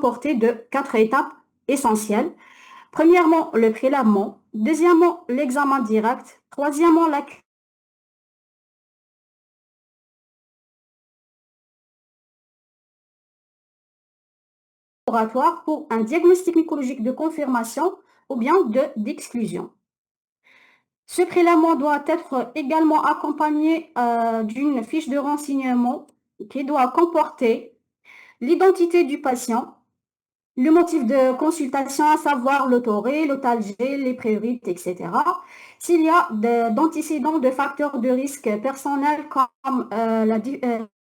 comporter de quatre étapes essentielles. Premièrement, le prélèvement. Deuxièmement, l'examen direct. Troisièmement, la laboratoire pour un diagnostic mycologique de confirmation ou bien d'exclusion. Ce prélèvement doit être également accompagné d'une fiche de renseignement qui doit comporter l'identité du patient, le motif de consultation, à savoir le tauré, l'otalgie, les priorités, etc. S'il y a d'antécédents de facteurs de risque personnels comme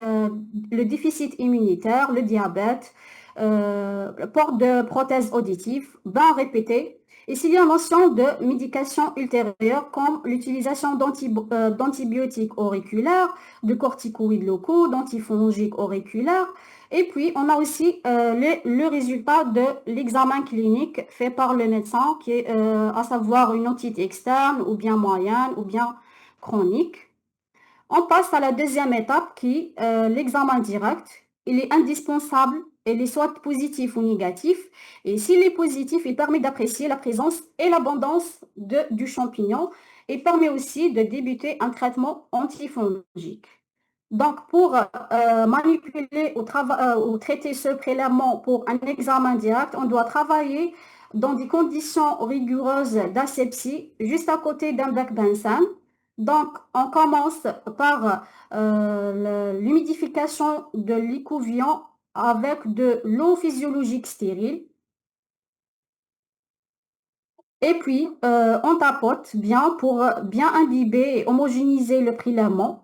le déficit immunitaire, le diabète, le port de prothèses auditives, bain répété, et s'il y a mention de médication ultérieure comme l'utilisation d'antibiotiques auriculaires, de corticoïdes locaux, d'antifongiques auriculaires, et puis, on a aussi le résultat de l'examen clinique fait par le médecin, qui est à savoir une otite externe ou bien moyenne ou bien chronique. On passe à la deuxième étape qui est l'examen direct. Il est indispensable, il est soit positif ou négatif. Et s'il est positif, il permet d'apprécier la présence et l'abondance du champignon et permet aussi de débuter un traitement antifongique. Donc, pour manipuler ou traiter ce prélèvement pour un examen direct, on doit travailler dans des conditions rigoureuses d'asepsie, juste à côté d'un bac benzène. Donc, on commence par l'humidification de l'écouvillon avec de l'eau physiologique stérile. Et puis, on tapote bien pour bien imbiber et homogénéiser le prélèvement.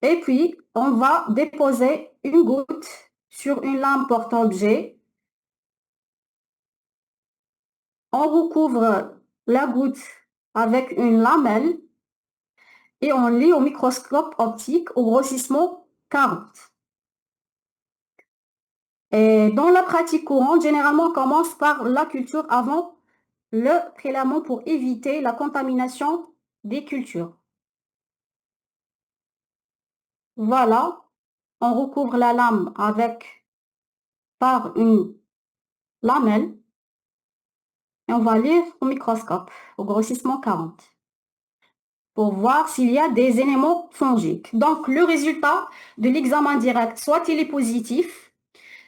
Et puis, on va déposer une goutte sur une lame porte-objet. On recouvre la goutte avec une lamelle et on lit au microscope optique au grossissement 40. Et dans la pratique courante, généralement, on commence par la culture avant le prélèvement pour éviter la contamination des cultures. Voilà, on recouvre la lame par une lamelle. Et on va lire au microscope, au grossissement 40, pour voir s'il y a des éléments fongiques. Donc, le résultat de l'examen direct, soit il est positif,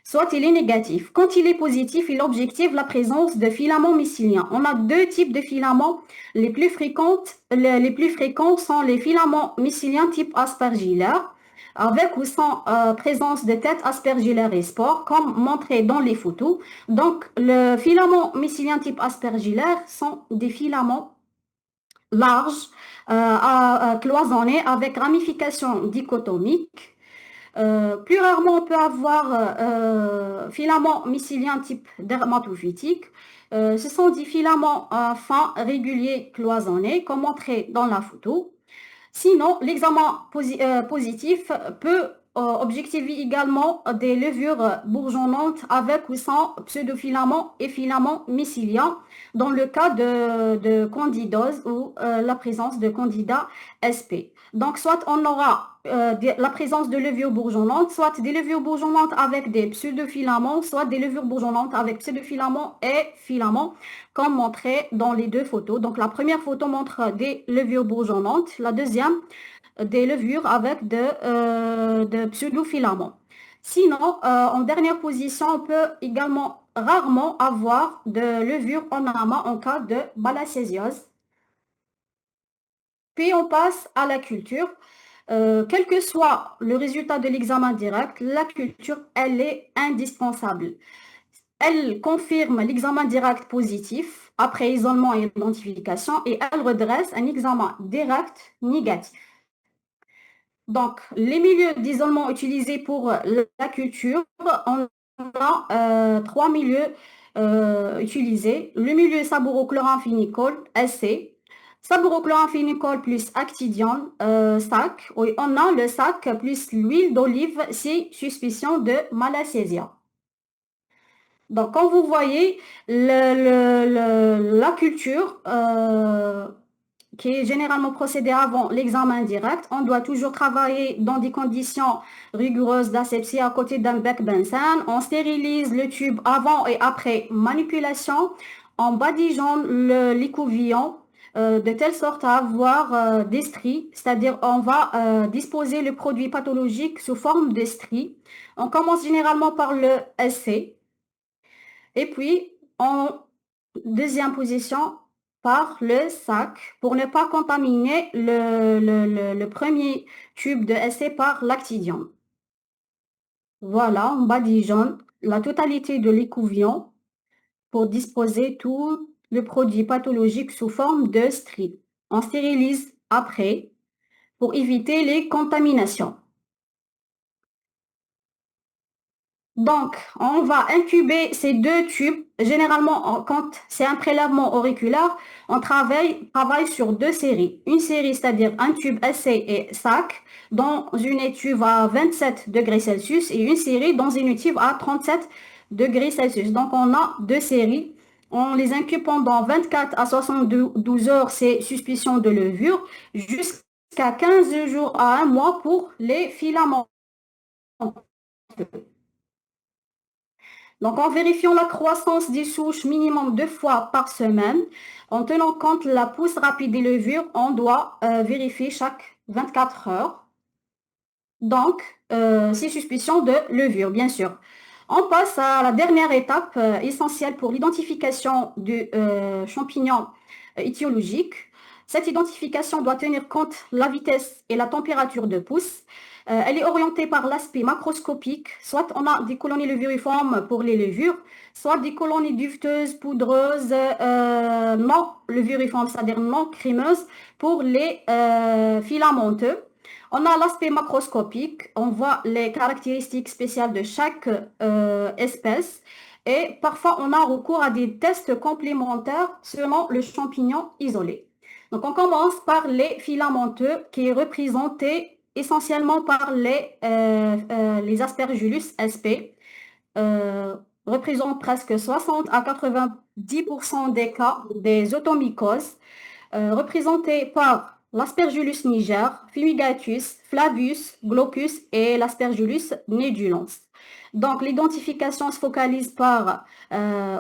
soit il est négatif. Quand il est positif, il objective la présence de filaments mycéliens. On a deux types de filaments. Les plus fréquents sont les filaments mycéliens type aspergillaire, avec ou sans présence de tête aspergillaire et spores, comme montré dans les photos. Donc, le filament mycélien type aspergillaire sont des filaments larges, cloisonnés, avec ramification dichotomique. Plus rarement, on peut avoir filaments mycéliens type dermatophytique. Ce sont des filaments fins, réguliers, cloisonnés, comme montré dans la photo. Sinon, l'examen positif peut objectiver également des levures bourgeonnantes avec ou sans pseudofilaments et filaments mycéliens dans le cas de candidose ou la présence de candida SP. Donc, soit on aura la présence de levures bourgeonnantes, soit des levures bourgeonnantes avec des pseudofilaments, soit des levures bourgeonnantes avec pseudofilaments et filaments, comme montré dans les deux photos. Donc, la première photo montre des levures bourgeonnantes, la deuxième, des levures avec de pseudofilaments. Sinon, en dernière position, on peut également rarement avoir de levure en amas en cas de malacésiose. Puis, on passe à la culture. Quel que soit le résultat de l'examen direct, la culture, elle est indispensable. Elle confirme l'examen direct positif après isolement et identification et elle redresse un examen direct négatif. Donc, les milieux d'isolement utilisés pour la culture, on a trois milieux utilisés. Le milieu sabouro-chloramphénicol, SC, sabouro-chloramphénicol plus actidione, SAC. Oui, on a le SAC plus l'huile d'olive si suspicion de malacésia. Donc, quand vous voyez la culture, qui est généralement procédé avant l'examen direct. On doit toujours travailler dans des conditions rigoureuses d'asepsie à côté d'un bec benzène. On stérilise le tube avant et après manipulation. On badigeonne l'écouvillon de telle sorte à avoir des stries, c'est-à-dire on va disposer le produit pathologique sous forme de stries. On commence généralement par le essai et puis en deuxième position par le sac pour ne pas contaminer le premier tube de essai par l'actidium. Voilà, on badigeonne la totalité de l'écouvillon pour disposer tout le produit pathologique sous forme de stries. On stérilise après pour éviter les contaminations. Donc, on va incuber ces deux tubes. Généralement, quand c'est un prélèvement auriculaire, on travaille sur deux séries. Une série, c'est-à-dire un tube essai et sac, dans une étuve à 27 degrés Celsius et une série dans une étuve à 37 degrés Celsius. Donc, on a deux séries. On les incube pendant 24 à 72 heures, c'est suspicion de levure, jusqu'à 15 jours à un mois pour les filaments. Donc, en vérifiant la croissance des souches minimum 2 fois par semaine, en tenant compte de la pousse rapide des levures, on doit vérifier chaque 24 heures. Donc, c'est suspicion de levure, bien sûr. On passe à la dernière étape essentielle pour l'identification du champignon étiologique. Cette identification doit tenir compte de la vitesse et la température de pousse. Elle est orientée par l'aspect macroscopique. Soit on a des colonies levuriformes pour les levures, soit des colonies duveteuses, poudreuses, non levuriformes, c'est-à-dire non crémeuses, pour les filamenteux. On a l'aspect macroscopique, on voit les caractéristiques spéciales de chaque espèce et parfois on a recours à des tests complémentaires selon le champignon isolé. Donc on commence par les filamenteux qui est représenté essentiellement par les Aspergillus sp, représentent presque 60 à 90% des cas des automycoses, représentés par l'Aspergillus niger, Fumigatus, Flavus, Glaucus et l'Aspergillus nodulans. Donc, l'identification se focalise par,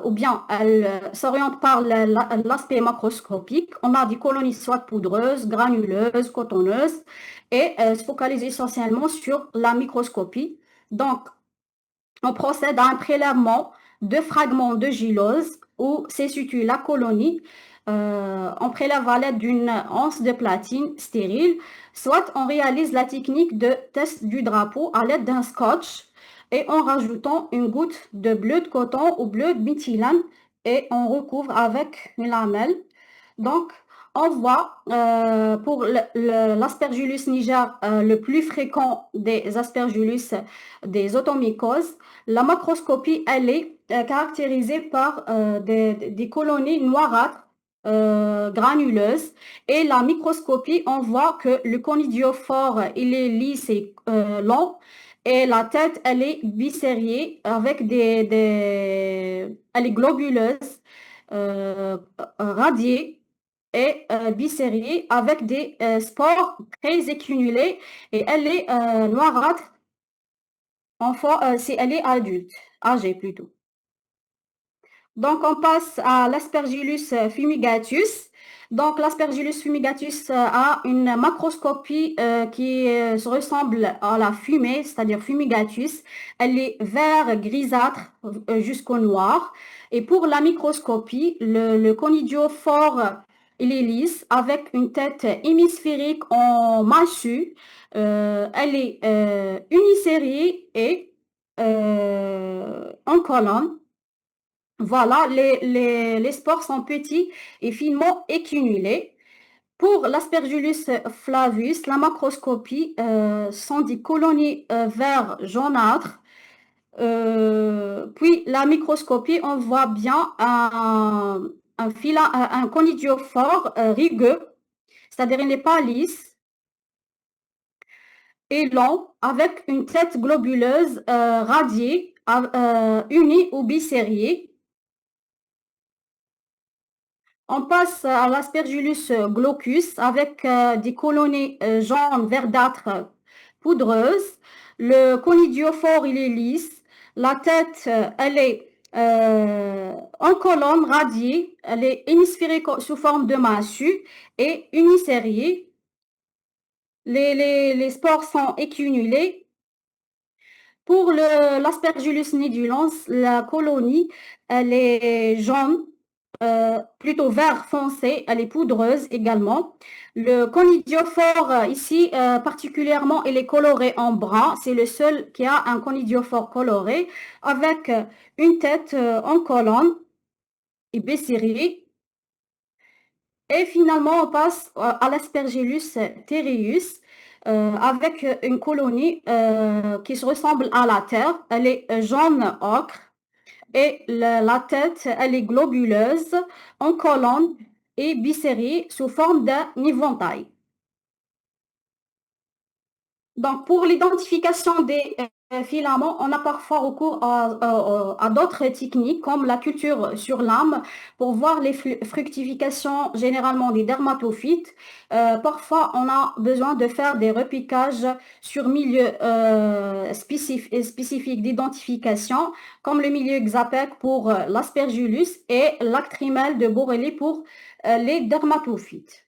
ou bien elle s'oriente par l'aspect macroscopique. On a des colonies soit poudreuses, granuleuses, cotonneuses, et se focalise essentiellement sur la microscopie. Donc, on procède à un prélèvement de fragments de gylose où se situe la colonie. On prélève à l'aide d'une anse de platine stérile, soit on réalise la technique de test du drapeau à l'aide d'un scotch et en rajoutant une goutte de bleu de coton ou bleu de méthylène et on recouvre avec une lamelle. Donc, on voit pour l'Aspergillus niger, le plus fréquent des Aspergillus des automycoses, la macroscopie, elle est caractérisée par des colonies noirâtres granuleuses et la microscopie, on voit que le conidiophore, il est lisse et long et la tête, elle est bicériée avec elle est globuleuse, radiée et bicériée avec des spores très écumulés et elle est noirâtre si elle est adulte, âgée plutôt. Donc, on passe à l'Aspergillus fumigatus. Donc, l'Aspergillus fumigatus a une macroscopie qui se ressemble à la fumée, c'est-à-dire fumigatus. Elle est vert grisâtre jusqu'au noir. Et pour la microscopie, le conidiophore, il est lisse avec une tête hémisphérique en massue. Elle est unisériée et en colonne. Voilà, les spores sont petits et finement écumulés. Pour l'Aspergillus flavus, la macroscopie sont des colonies vert jaunâtres. Puis la microscopie, on voit bien un conidiophore rugueux, c'est-à-dire il n'est pas lisse et long, avec une tête globuleuse radiée, unie ou bicériée. On passe à l'Aspergillus glaucus avec des colonies jaunes verdâtres poudreuses. Le conidiophore, il est lisse. La tête, elle est en colonne radiée. Elle est hémisphérique sous forme de massue et unisériée. Les spores sont écumulés. Pour l'Aspergillus nidulans, la colonie, elle est jaune, plutôt vert foncé, elle est poudreuse également. Le conidiophore, ici, particulièrement, il est coloré en brun. C'est le seul qui a un conidiophore coloré avec une tête en colonne et bessérée. Et finalement, on passe à l'Aspergillus terreus avec une colonie qui se ressemble à la Terre. Elle est jaune ocre et la tête, elle est globuleuse, en colonne et bicérie sous forme d'un éventail. Donc, pour l'identification des filaments, on a parfois recours à d'autres techniques comme la culture sur lame pour voir les fructifications généralement des dermatophytes. Parfois, on a besoin de faire des repiquages sur milieux spécifiques d'identification comme le milieu Xapec pour l'aspergillus et l'actrimel de Borrelli pour les dermatophytes.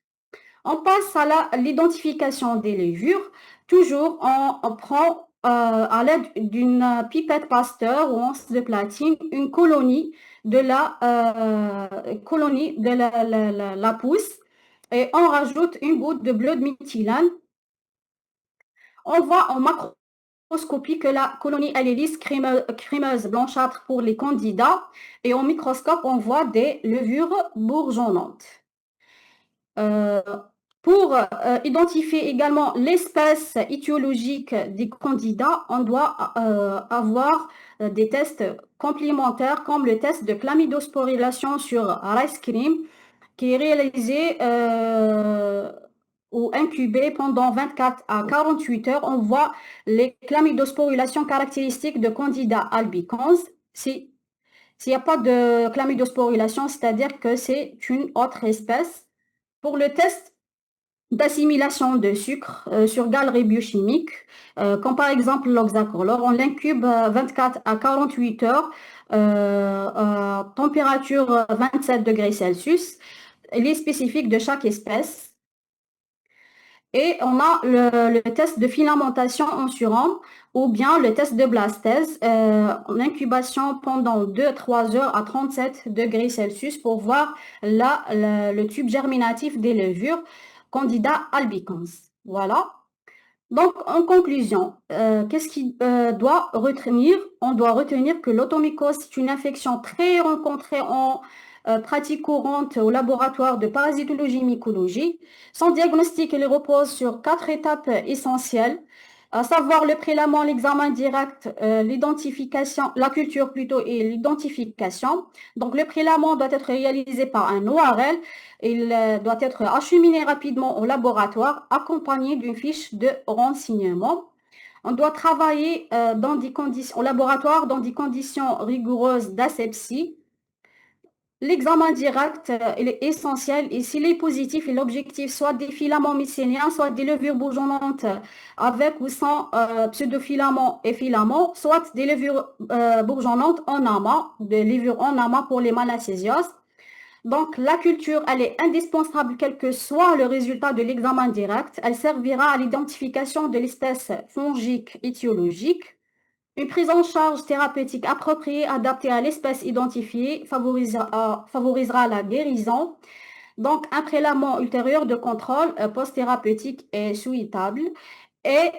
On passe à l'identification des levures. Toujours, on prend à l'aide d'une pipette Pasteur ou once de platine une colonie de la pousse et on rajoute une goutte de bleu de méthylène. On voit en macroscopie que la colonie elle est lisse, crémeuse, blanchâtre pour les candidats et au microscope on voit des levures bourgeonnantes. Euh, pour identifier également l'espèce étiologique des candidats, on doit avoir des tests complémentaires comme le test de chlamydosporulation sur rice cream qui est réalisé ou incubé pendant 24 à 48 heures. On voit les chlamydosporulations caractéristiques de Candida albicans. S'il n'y a pas de chlamydosporulation, c'est-à-dire que c'est une autre espèce. Pour le test d'assimilation de sucre sur galerie biochimique, comme par exemple l'oxacolore, on l'incube 24 à 48 heures, température 27 degrés Celsius. Il est spécifique de chaque espèce. Et on a le test de filamentation en surhomme ou bien le test de blastèse en incubation pendant 2-3 heures à 37 degrés Celsius pour voir le tube germinatif des levures Candida albicans. Voilà. Donc, en conclusion, qu'est-ce qu'il doit retenir? On doit retenir que l'automycose, c'est une infection très rencontrée en pratique courante au laboratoire de parasitologie mycologie. Son diagnostic, il repose sur 4 étapes essentielles, à savoir le prélèvement, l'examen direct, l'identification, la culture plutôt et l'identification. Donc, le prélèvement doit être réalisé par un ORL. Il doit être acheminé rapidement au laboratoire, accompagné d'une fiche de renseignement. On doit travailler au laboratoire dans des conditions rigoureuses d'asepsie. L'examen direct il est essentiel et s'il est positif, l'objectif soit des filaments mycéliens, soit des levures bourgeonnantes avec ou sans pseudofilaments et filaments, soit des levures bourgeonnantes en amas, des levures en amas pour les malacésioses. Donc, la culture, elle est indispensable, quel que soit le résultat de l'examen direct. Elle servira à l'identification de l'espèce fongique étiologique. Une prise en charge thérapeutique appropriée, adaptée à l'espèce identifiée, favorisera la guérison. Donc, un prélèvement ultérieur de contrôle post-thérapeutique est souhaitable. Et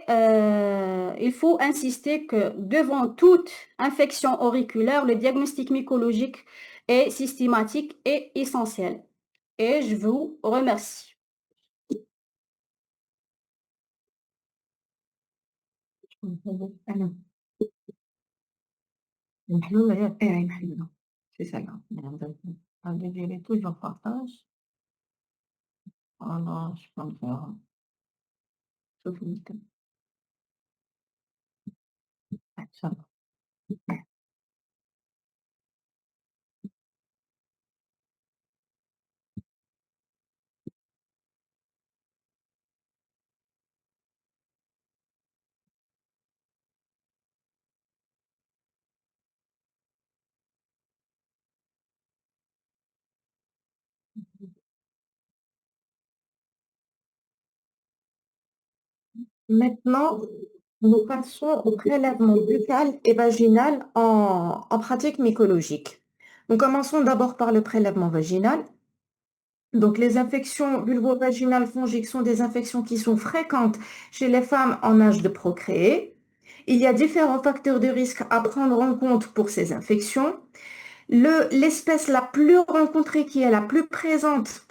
il faut insister que devant toute infection auriculaire, le diagnostic mycologique est systématique et essentiel. Et je vous remercie. أنا محلولة يا إيه محلولة c'est ça là. Attendez, je l'ai toujours partage. Alors, je peux me faire sauf une ça va. Maintenant, nous passons au prélèvement buccal et vaginal en pratique mycologique. Nous commençons d'abord par le prélèvement vaginal. Donc, les infections vulvovaginales fongiques sont des infections qui sont fréquentes chez les femmes en âge de procréer. Il y a différents facteurs de risque à prendre en compte pour ces infections. L'espèce la plus rencontrée, qui est la plus présente,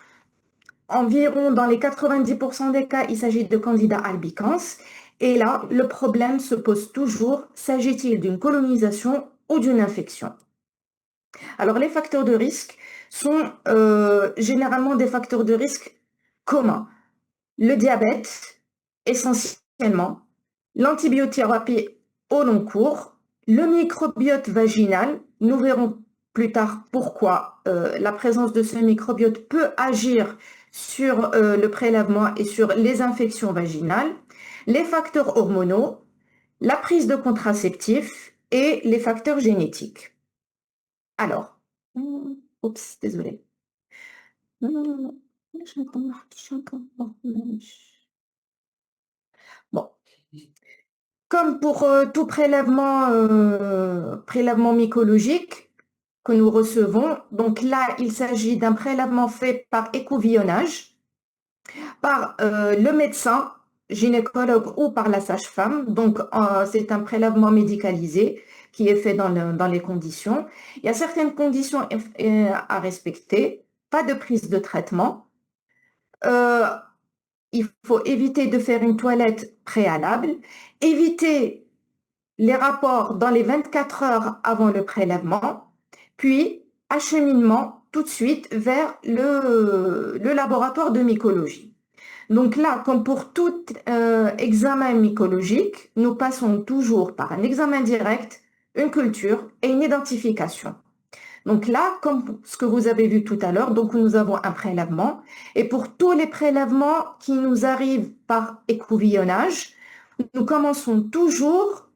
environ dans les 90% des cas, il s'agit de Candida albicans. Et là, le problème se pose toujours, s'agit-il d'une colonisation ou d'une infection? Alors, les facteurs de risque sont généralement des facteurs de risque communs. Le diabète, essentiellement, l'antibiothérapie au long cours, le microbiote vaginal. Nous verrons plus tard pourquoi la présence de ce microbiote peut agir sur le prélèvement et sur les infections vaginales, les facteurs hormonaux, la prise de contraceptifs et les facteurs génétiques. Alors, oups, désolé. Non, non, non, non. Bon, comme pour tout prélèvement mycologique que nous recevons, donc là, il s'agit d'un prélèvement fait par écouvillonnage, par le médecin, gynécologue ou par la sage-femme. Donc, c'est un prélèvement médicalisé qui est fait dans les conditions. Il y a certaines conditions à respecter, pas de prise de traitement. Il faut éviter de faire une toilette préalable, éviter les rapports dans les 24 heures avant le prélèvement, puis acheminement tout de suite vers le laboratoire de mycologie. Donc là, comme pour tout examen mycologique, nous passons toujours par un examen direct, une culture et une identification. Donc là, comme ce que vous avez vu tout à l'heure, donc nous avons un prélèvement. Et pour tous les prélèvements qui nous arrivent par écouvillonnage, nous commençons toujours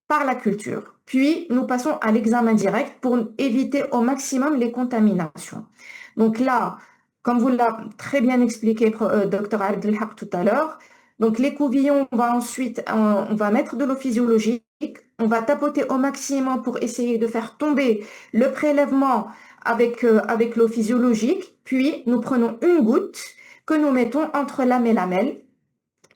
par la culture. Puis, nous passons à l'examen direct pour éviter au maximum les contaminations. Donc là, comme vous l'a très bien expliqué Dr Abdelhak tout à l'heure, donc l'écouvillon, on va mettre de l'eau physiologique, on va tapoter au maximum pour essayer de faire tomber le prélèvement avec l'eau physiologique, puis nous prenons une goutte que nous mettons entre lame et lamelle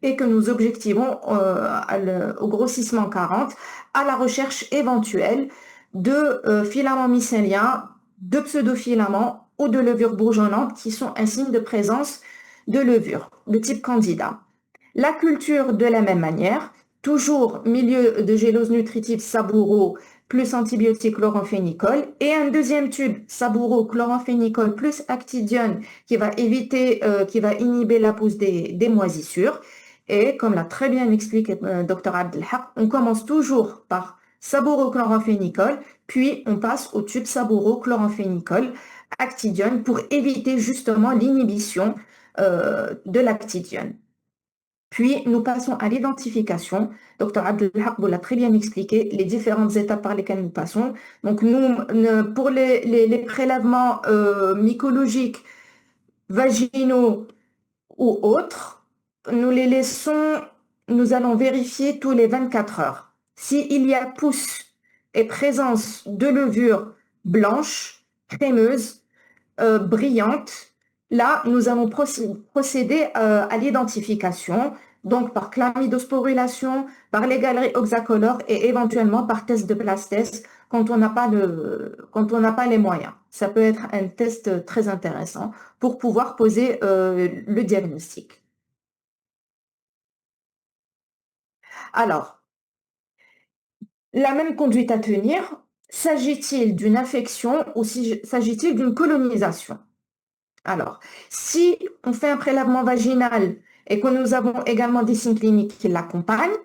et que nous objectivons au grossissement 40 à la recherche éventuelle de filaments mycéliens, de pseudofilaments ou de levures bourgeonnantes qui sont un signe de présence de levure de type candida. La culture de la même manière, toujours milieu de gélose nutritive sabouro plus antibiotique chloramphénicol et un deuxième tube sabouro chloramphénicol plus actidione qui va inhiber la pousse des moisissures. Et comme l'a très bien expliqué Dr Abdelhak, on commence toujours par sabouro-chloramphénicol, puis on passe au tube sabouro-chloramphénicol actidione pour éviter justement l'inhibition de l'actidione. Puis, nous passons à l'identification. Dr Abdelhak vous l'a très bien expliqué, les différentes étapes par lesquelles nous passons. Donc, pour les prélèvements mycologiques, vaginaux ou autres, nous les laissons, nous allons vérifier tous les 24 heures. S'il y a pousse et présence de levure blanche, crémeuse, brillante, là, nous allons procéder à l'identification, donc par chlamydosporulation, par les galeries oxacolores et éventuellement par test de plastès quand on n'a pas les moyens. Ça peut être un test très intéressant pour pouvoir poser le diagnostic. Alors, la même conduite à tenir, s'agit-il d'une infection ou s'agit-il d'une colonisation? Alors, si on fait un prélèvement vaginal et que nous avons également des signes cliniques qui l'accompagnent,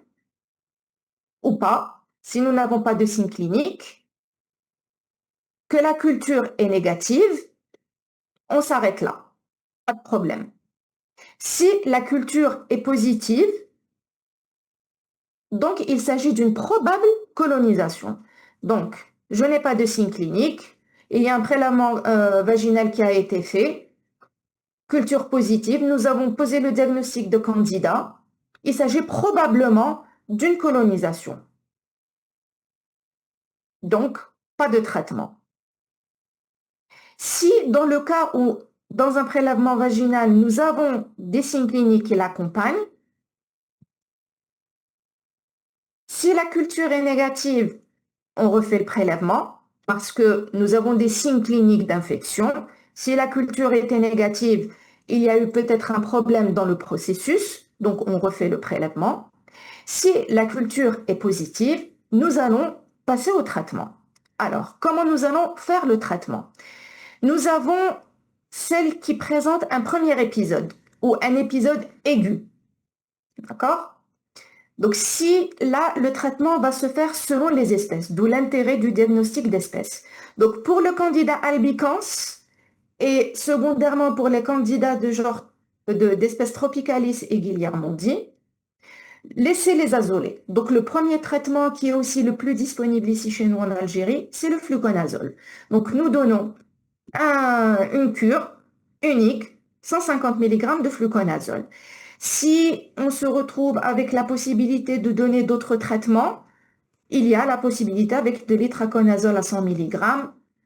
ou pas, si nous n'avons pas de signes cliniques, que la culture est négative, on s'arrête là. Pas de problème. Si la culture est positive, donc il s'agit d'une probable colonisation. Donc, je n'ai pas de signes cliniques, il y a un prélèvement vaginal qui a été fait, culture positive, nous avons posé le diagnostic de candida. il s'agit probablement d'une colonisation. Donc, pas de traitement. Si dans le cas où, dans un prélèvement vaginal, nous avons des signes cliniques qui l'accompagnent, si la culture est négative, on refait le prélèvement parce que nous avons des signes cliniques d'infection. Si la culture était négative, il y a eu peut-être un problème dans le processus, donc on refait le prélèvement. Si la culture est positive, nous allons passer au traitement. Alors, comment nous allons faire le traitement? Nous avons celle qui présente un premier épisode ou un épisode aigu. D'accord? Donc, si là, le traitement va se faire selon les espèces, d'où l'intérêt du diagnostic d'espèces. Donc, pour le candidat albicans et secondairement pour les candidats de genre d'espèces tropicalis et guillermondi, laissez les azoler. Donc, le premier traitement qui est aussi le plus disponible ici chez nous en Algérie, c'est le fluconazole. Donc, nous donnons une cure unique, 150 mg de fluconazole. Si on se retrouve avec la possibilité de donner d'autres traitements, il y a la possibilité avec de l'itraconazole à 100 mg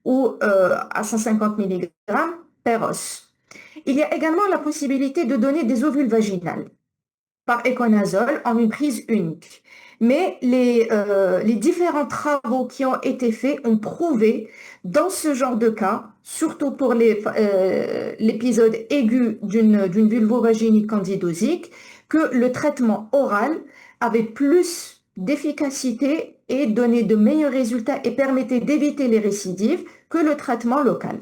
ou à 150 mg per os. Il y a également la possibilité de donner des ovules vaginales par éconazole en une prise unique. Mais les différents travaux qui ont été faits ont prouvé, dans ce genre de cas, surtout pour l'épisode aigu d'une vulvovaginite candidosique, que le traitement oral avait plus d'efficacité et donnait de meilleurs résultats et permettait d'éviter les récidives que le traitement local.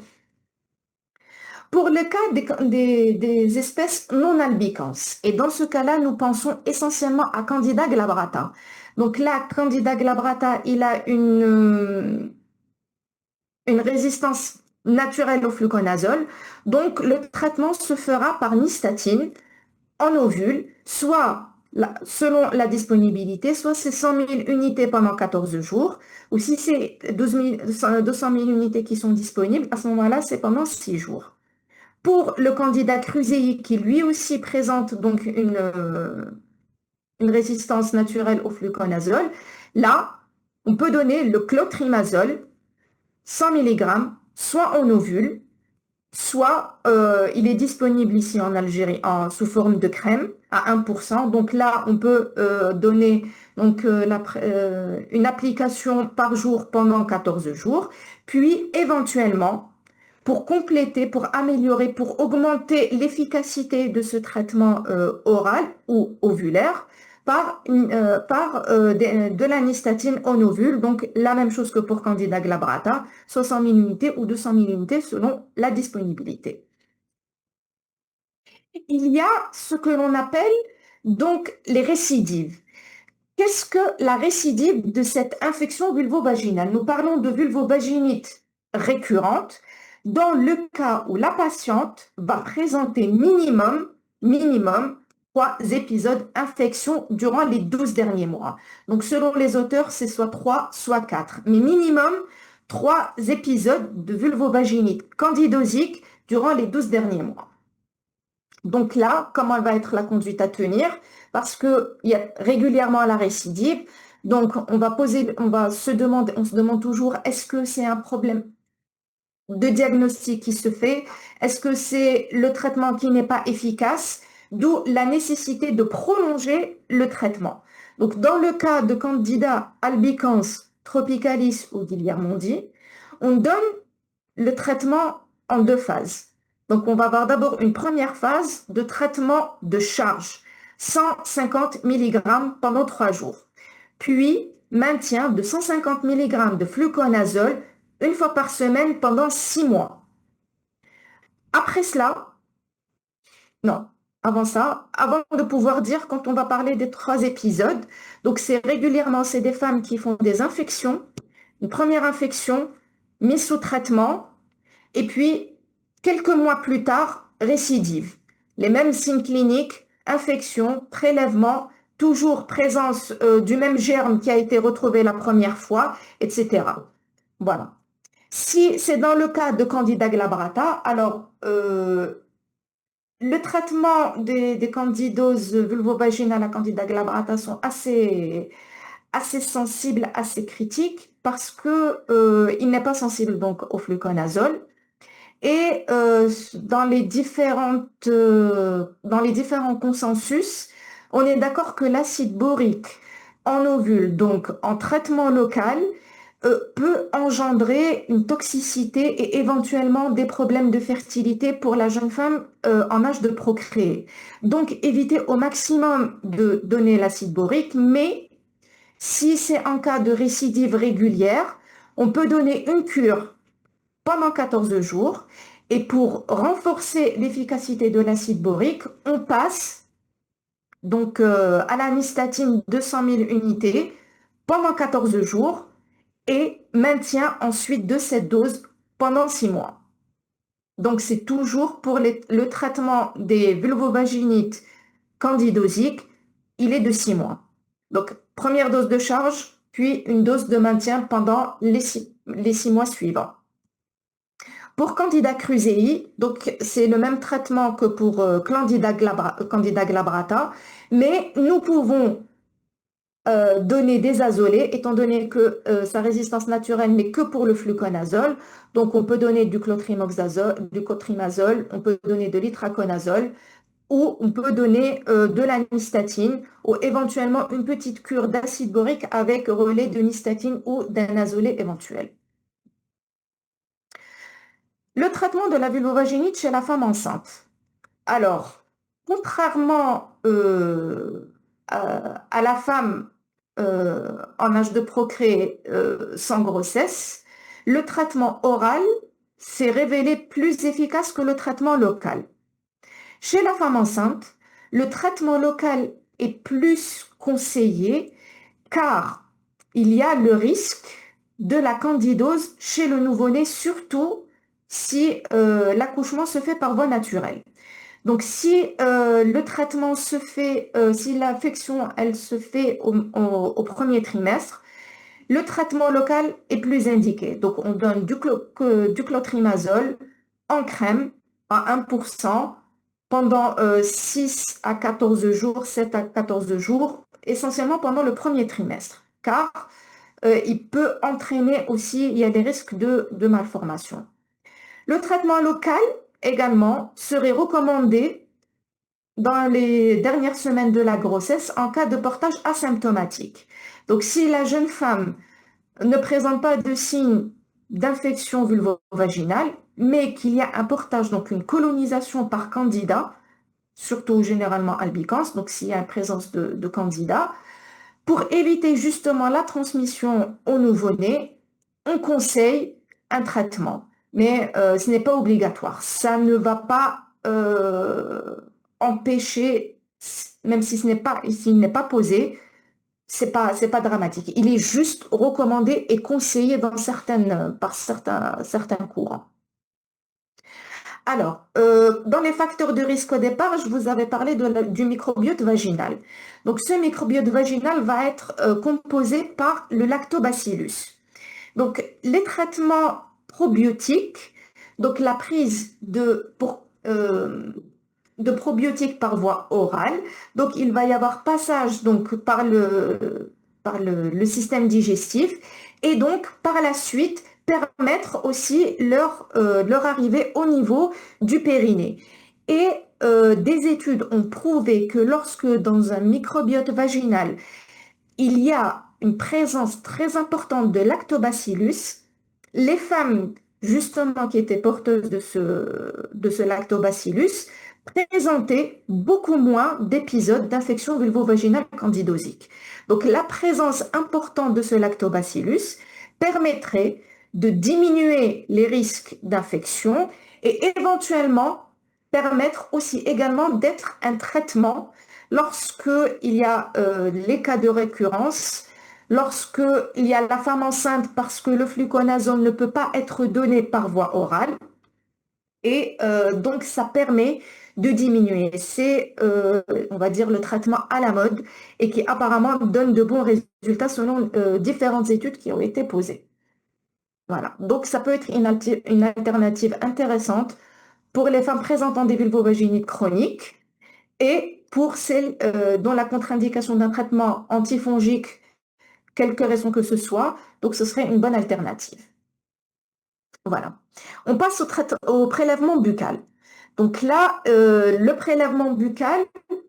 Pour le cas des espèces non albicans, et dans ce cas-là, nous pensons essentiellement à Candida glabrata. Donc là, Candida glabrata, il a une résistance naturelle au fluconazole. Donc le traitement se fera par nystatine en ovule, soit selon la disponibilité, soit c'est 100 000 unités pendant 14 jours, ou si c'est 200 000 unités qui sont disponibles, à ce moment-là, c'est pendant 6 jours. Pour le candidat cruséique qui lui aussi présente donc une résistance naturelle au fluconazole, là, on peut donner le clotrimazole, 100 mg, soit en ovule, soit il est disponible ici en Algérie sous forme de crème à 1%. Donc là, on peut donner une application par jour pendant 14 jours. Puis, éventuellement, pour compléter, pour améliorer, pour augmenter l'efficacité de ce traitement oral ou ovulaire, de la nystatine en ovule, donc la même chose que pour Candida glabrata, 60 000 unités ou 200 000 unités selon la disponibilité. Il y a ce que l'on appelle donc les récidives. Qu'est-ce que la récidive de cette infection vulvovaginale? Nous parlons de vulvovaginite récurrente dans le cas où la patiente va présenter minimum 3 épisodes d'infection durant les 12 derniers mois. Donc, selon les auteurs, c'est soit 3, soit 4. Mais minimum 3 épisodes de vulvovaginite candidosique durant les 12 derniers mois. Donc là, comment va être la conduite à tenir? Parce qu'il y a régulièrement la récidive. Donc, on se demande toujours, est-ce que c'est un problème de diagnostic qui se fait? Est-ce que c'est le traitement qui n'est pas efficace? D'où la nécessité de prolonger le traitement. Donc, dans le cas de Candida albicans, tropicalis ou guillermondi, on donne le traitement en 2 phases. Donc, on va avoir d'abord une première phase de traitement de charge, 150 mg pendant 3 jours. Puis, maintien de 150 mg de fluconazole une fois par semaine pendant 6 mois. Après cela, non, avant ça, avant de pouvoir dire quand on va parler des 3 épisodes, donc c'est des femmes qui font des infections, une première infection, mise sous traitement, et puis quelques mois plus tard, récidive. Les mêmes signes cliniques, infection, prélèvement, toujours présence du même germe qui a été retrouvé la première fois, etc. Voilà. Si c'est dans le cas de Candida glabrata, alors Le traitement des candidoses vulvovaginales à Candida glabrata sont assez sensibles, assez critiques parce que il n'est pas sensible donc au fluconazole. Et dans les différents consensus, on est d'accord que l'acide borique en ovule, donc en traitement local, peut engendrer une toxicité et éventuellement des problèmes de fertilité pour la jeune femme en âge de procréer. Donc, éviter au maximum de donner l'acide borique, mais si c'est en cas de récidive régulière, on peut donner une cure pendant 14 jours. Et pour renforcer l'efficacité de l'acide borique, on passe donc à la nystatine 200 000 unités pendant 14 jours et maintient ensuite de cette dose pendant 6 mois. Donc c'est toujours pour le traitement des vulvovaginites candidosiques, il est de 6 mois. Donc première dose de charge, puis une dose de maintien pendant les 6 mois suivants. Pour Candida krusei, donc c'est le même traitement que pour Candida glabrata, mais nous pouvons donner des azolés, étant donné que sa résistance naturelle n'est que pour le fluconazole. Donc on peut donner du clotrimazole, on peut donner de l'itraconazole, ou on peut donner de la nystatine, ou éventuellement une petite cure d'acide borique avec relais de nystatine ou d'un azolé éventuel. Le traitement de la vulvovaginite chez la femme enceinte. Alors, contrairement à la femme en âge de procréer sans grossesse, le traitement oral s'est révélé plus efficace que le traitement local. Chez la femme enceinte, le traitement local est plus conseillé car il y a le risque de la candidose chez le nouveau-né, surtout si l'accouchement se fait par voie naturelle. Donc, si le traitement se fait, si l'affection, elle se fait au premier trimestre, le traitement local est plus indiqué. Donc, on donne du clotrimazole en crème à 1% pendant 6 à 14 jours, 7 à 14 jours, essentiellement pendant le premier trimestre, car il peut entraîner aussi, il y a des risques de malformation. Le traitement local également serait recommandé dans les dernières semaines de la grossesse en cas de portage asymptomatique. Donc, si la jeune femme ne présente pas de signes d'infection vulvovaginale, mais qu'il y a un portage, donc une colonisation par candida, surtout généralement albicans, donc s'il y a une présence de candida, pour éviter justement la transmission au nouveau-né, on conseille un traitement, mais ce n'est pas obligatoire. Ça ne va pas empêcher, même si s'il n'est pas posé, c'est pas dramatique. Il est juste recommandé et conseillé par certains courants. Alors, dans les facteurs de risque au départ, je vous avais parlé du microbiote vaginal. Donc, ce microbiote vaginal va être composé par le lactobacillus. Donc, les traitements probiotiques, donc la prise de probiotiques par voie orale. Donc, il va y avoir passage donc, par le système digestif et donc par la suite permettre aussi leur arrivée au niveau du périnée. Et des études ont prouvé que lorsque dans un microbiote vaginal, il y a une présence très importante de lactobacillus, les femmes justement qui étaient porteuses de ce lactobacillus présentaient beaucoup moins d'épisodes d'infection vulvovaginale candidosique. Donc la présence importante de ce lactobacillus permettrait de diminuer les risques d'infection et éventuellement permettre aussi également d'être un traitement lorsque il y a les cas de récurrence, lorsque il y a la femme enceinte parce que le fluconazole ne peut pas être donné par voie orale. Et donc, ça permet de diminuer. C'est, on va dire, le traitement à la mode et qui apparemment donne de bons résultats selon différentes études qui ont été posées. Voilà. Donc, ça peut être une alternative intéressante pour les femmes présentant des vulvovaginites chroniques et pour celles dont la contre-indication d'un traitement antifongique, quelque raison que ce soit, donc ce serait une bonne alternative. Voilà. On passe au prélèvement buccal. Donc là, le prélèvement buccal,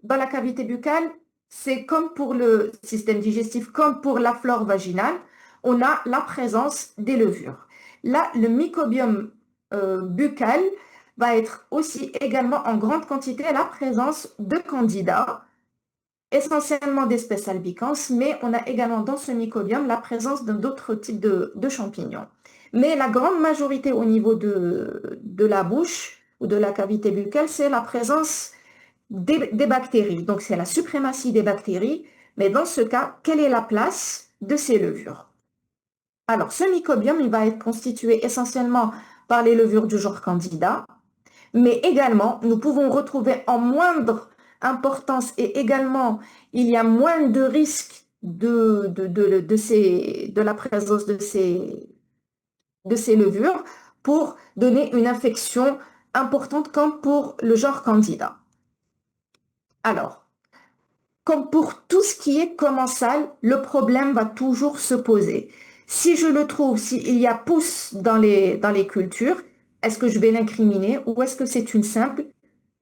dans la cavité buccale, c'est comme pour le système digestif, comme pour la flore vaginale, on a la présence des levures. Là, le mycobiome buccal va être aussi également en grande quantité la présence de candidats, essentiellement d'espèces albicans, mais on a également dans ce mycobiome la présence d'autres types de champignons. Mais la grande majorité au niveau de la bouche ou de la cavité buccale, c'est la présence des bactéries. Donc, c'est la suprématie des bactéries. Mais dans ce cas, quelle est la place de ces levures? Alors, ce mycobiome, il va être constitué essentiellement par les levures du genre Candida, mais également, nous pouvons retrouver en moindre importance et également, il y a moins de risques de la présence de ces levures pour donner une infection importante comme pour le genre Candida. Alors, comme pour tout ce qui est commensal, le problème va toujours se poser. Si je le trouve, s'il y a pousse dans les cultures, est-ce que je vais l'incriminer ou est-ce que c'est une simple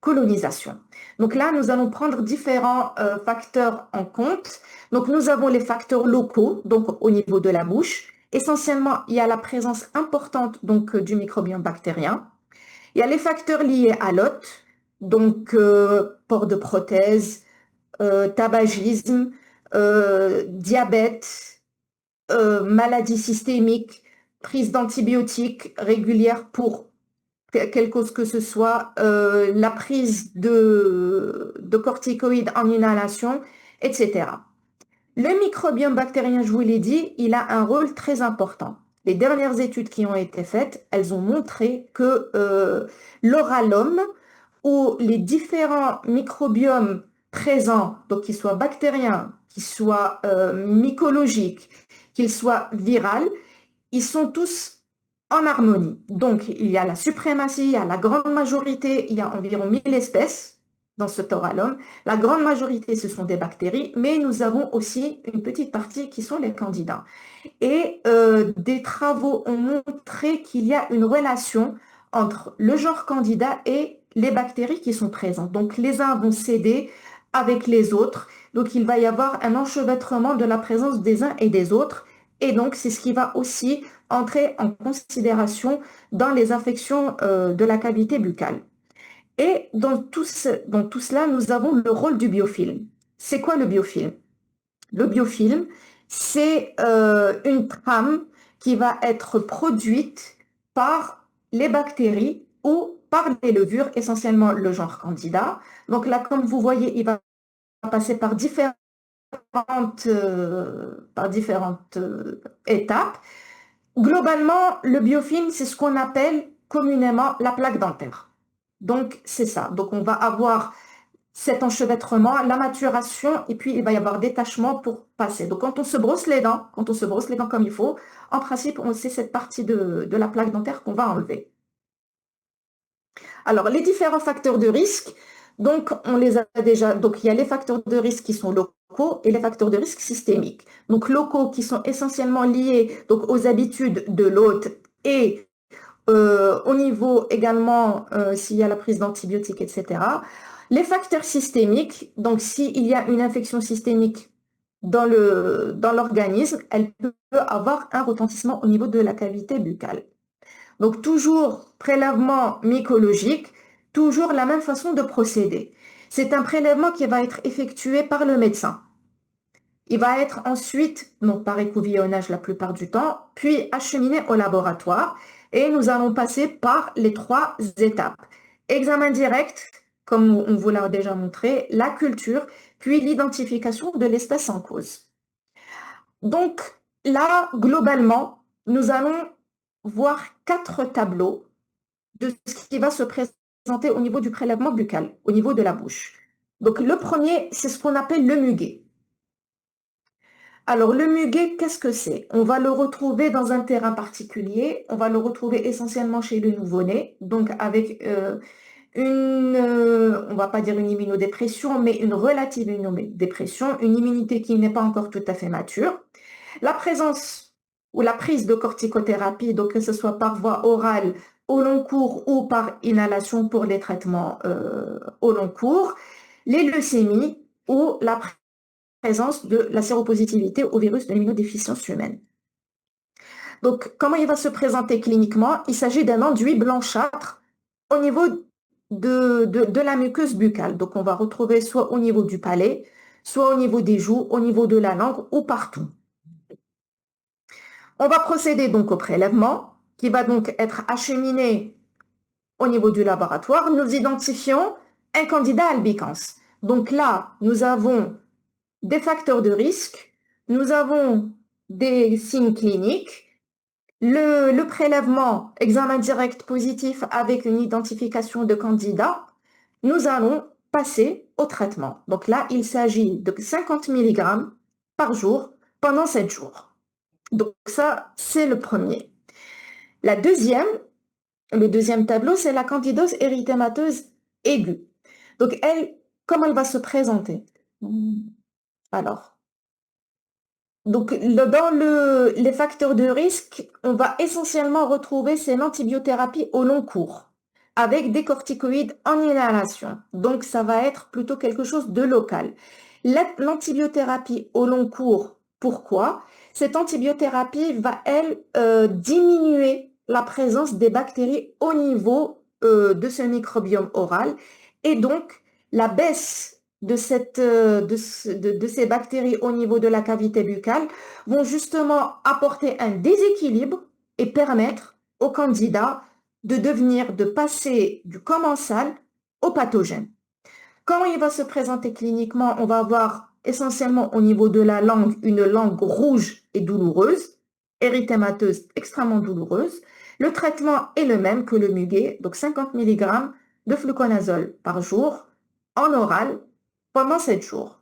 colonisation? Donc là, nous allons prendre différents facteurs en compte. Donc nous avons les facteurs locaux, donc au niveau de la bouche. Essentiellement, il y a la présence importante donc du microbiome bactérien. Il y a les facteurs liés à l'hôte, donc port de prothèse, tabagisme, diabète, maladie systémique, prise d'antibiotiques régulière pour quelle cause que ce soit, la prise de corticoïdes en inhalation, etc. Le microbiome bactérien, je vous l'ai dit, il a un rôle très important. Les dernières études qui ont été faites, elles ont montré que l'oralum ou les différents microbiomes présents, donc qu'ils soient bactériens, qu'ils soient mycologiques, qu'ils soient virales, ils sont tous en harmonie. Donc, il y a la suprématie, il y a la grande majorité, il y a environ 1000 espèces dans ce thoralum. La grande majorité, ce sont des bactéries, mais nous avons aussi une petite partie qui sont les candidats. Et des travaux ont montré qu'il y a une relation entre le genre candida et les bactéries qui sont présentes. Donc, les uns vont s'aider avec les autres. Donc, il va y avoir un enchevêtrement de la présence des uns et des autres. Et donc, c'est ce qui va aussi entrer en considération dans les infections de la cavité buccale. Et dans tout cela, nous avons le rôle du biofilm. C'est quoi le biofilm? Le biofilm, c'est une trame qui va être produite par les bactéries ou par les levures, essentiellement le genre Candida. Donc là, comme vous voyez, il va passer par différentes étapes. Globalement, le biofilm, c'est ce qu'on appelle communément la plaque dentaire. Donc, c'est ça. Donc, on va avoir cet enchevêtrement, la maturation, et puis il va y avoir détachement pour passer. Donc, quand on se brosse les dents comme il faut, en principe, c'est cette partie de la plaque dentaire qu'on va enlever. Alors, les différents facteurs de risque, donc on les a déjà. Donc, il y a les facteurs de risque qui sont locaux et les facteurs de risque systémiques. Donc, locaux qui sont essentiellement liés donc, aux habitudes de l'hôte et au niveau également s'il y a la prise d'antibiotiques, etc. Les facteurs systémiques, donc s'il y a une infection systémique dans l'organisme, elle peut avoir un retentissement au niveau de la cavité buccale. Donc toujours prélèvement mycologique, toujours la même façon de procéder. C'est un prélèvement qui va être effectué par le médecin. Il va être ensuite, donc par écouvillonnage la plupart du temps, puis acheminé au laboratoire et nous allons passer par les 3 étapes. Examen direct, comme on vous l'a déjà montré, la culture, puis l'identification de l'espèce en cause. Donc là, globalement, nous allons voir 4 tableaux de ce qui va se présenter au niveau du prélèvement buccal, au niveau de la bouche. Donc le premier, c'est ce qu'on appelle le muguet. Alors, le muguet, qu'est-ce que c'est? On va le retrouver dans un terrain particulier. On va le retrouver essentiellement chez le nouveau-né, donc avec on va pas dire une immunodépression, mais une relative immunodépression, une immunité qui n'est pas encore tout à fait mature. La présence ou la prise de corticothérapie, donc que ce soit par voie orale au long cours ou par inhalation pour les traitements au long cours, les leucémies ou la présence de la séropositivité au virus de l'immunodéficience humaine. Donc, comment il va se présenter cliniquement? Il s'agit d'un enduit blanchâtre au niveau de la muqueuse buccale. Donc, on va retrouver soit au niveau du palais, soit au niveau des joues, au niveau de la langue ou partout. On va procéder donc au prélèvement qui va donc être acheminé au niveau du laboratoire. Nous identifions un candidat albicans. Donc là, nous avons des facteurs de risque, nous avons des signes cliniques. Le prélèvement, examen direct positif avec une identification de candidat, nous allons passer au traitement. Donc là, il s'agit de 50 mg par jour pendant 7 jours. Donc ça, c'est le premier. Le deuxième tableau, c'est la candidose érythémateuse aiguë. Donc elle, comment elle va se présenter? Alors, donc dans les facteurs de risque, on va essentiellement retrouver c'est l'antibiothérapie au long cours avec des corticoïdes en inhalation. Donc ça va être plutôt quelque chose de local. L'antibiothérapie au long cours, pourquoi? Cette antibiothérapie va, elle, diminuer la présence des bactéries au niveau de ce microbiome oral et donc la baisse de ces bactéries au niveau de la cavité buccale vont justement apporter un déséquilibre et permettre au candidat de passer du commensal au pathogène. Quand il va se présenter cliniquement, on va avoir essentiellement au niveau de la langue une langue rouge et douloureuse, érythémateuse extrêmement douloureuse. Le traitement est le même que le muguet, donc 50 mg de fluconazole par jour en oral pendant 7 jours.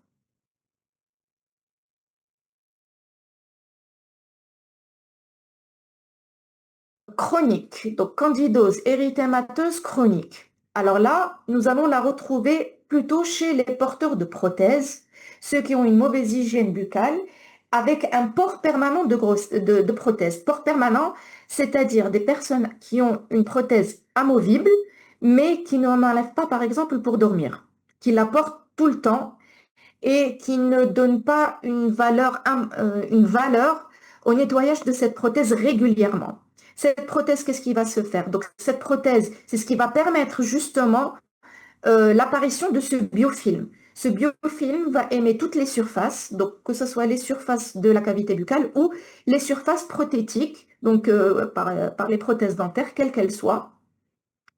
Chronique, donc candidose érythémateuse chronique. Alors là, nous allons la retrouver plutôt chez les porteurs de prothèses, ceux qui ont une mauvaise hygiène buccale, avec un port permanent de prothèse. Port permanent, c'est-à-dire des personnes qui ont une prothèse amovible, mais qui n'en enlèvent pas, par exemple, pour dormir, qui la portent tout le temps et qui ne donnent pas une valeur au nettoyage de cette prothèse régulièrement. Cette prothèse, qu'est-ce qui va se faire? Donc, cette prothèse, c'est ce qui va permettre justement l'apparition de ce biofilm. Ce biofilm va aimer toutes les surfaces, donc que ce soit les surfaces de la cavité buccale ou les surfaces prothétiques, donc par les prothèses dentaires, quelles qu'elles soient,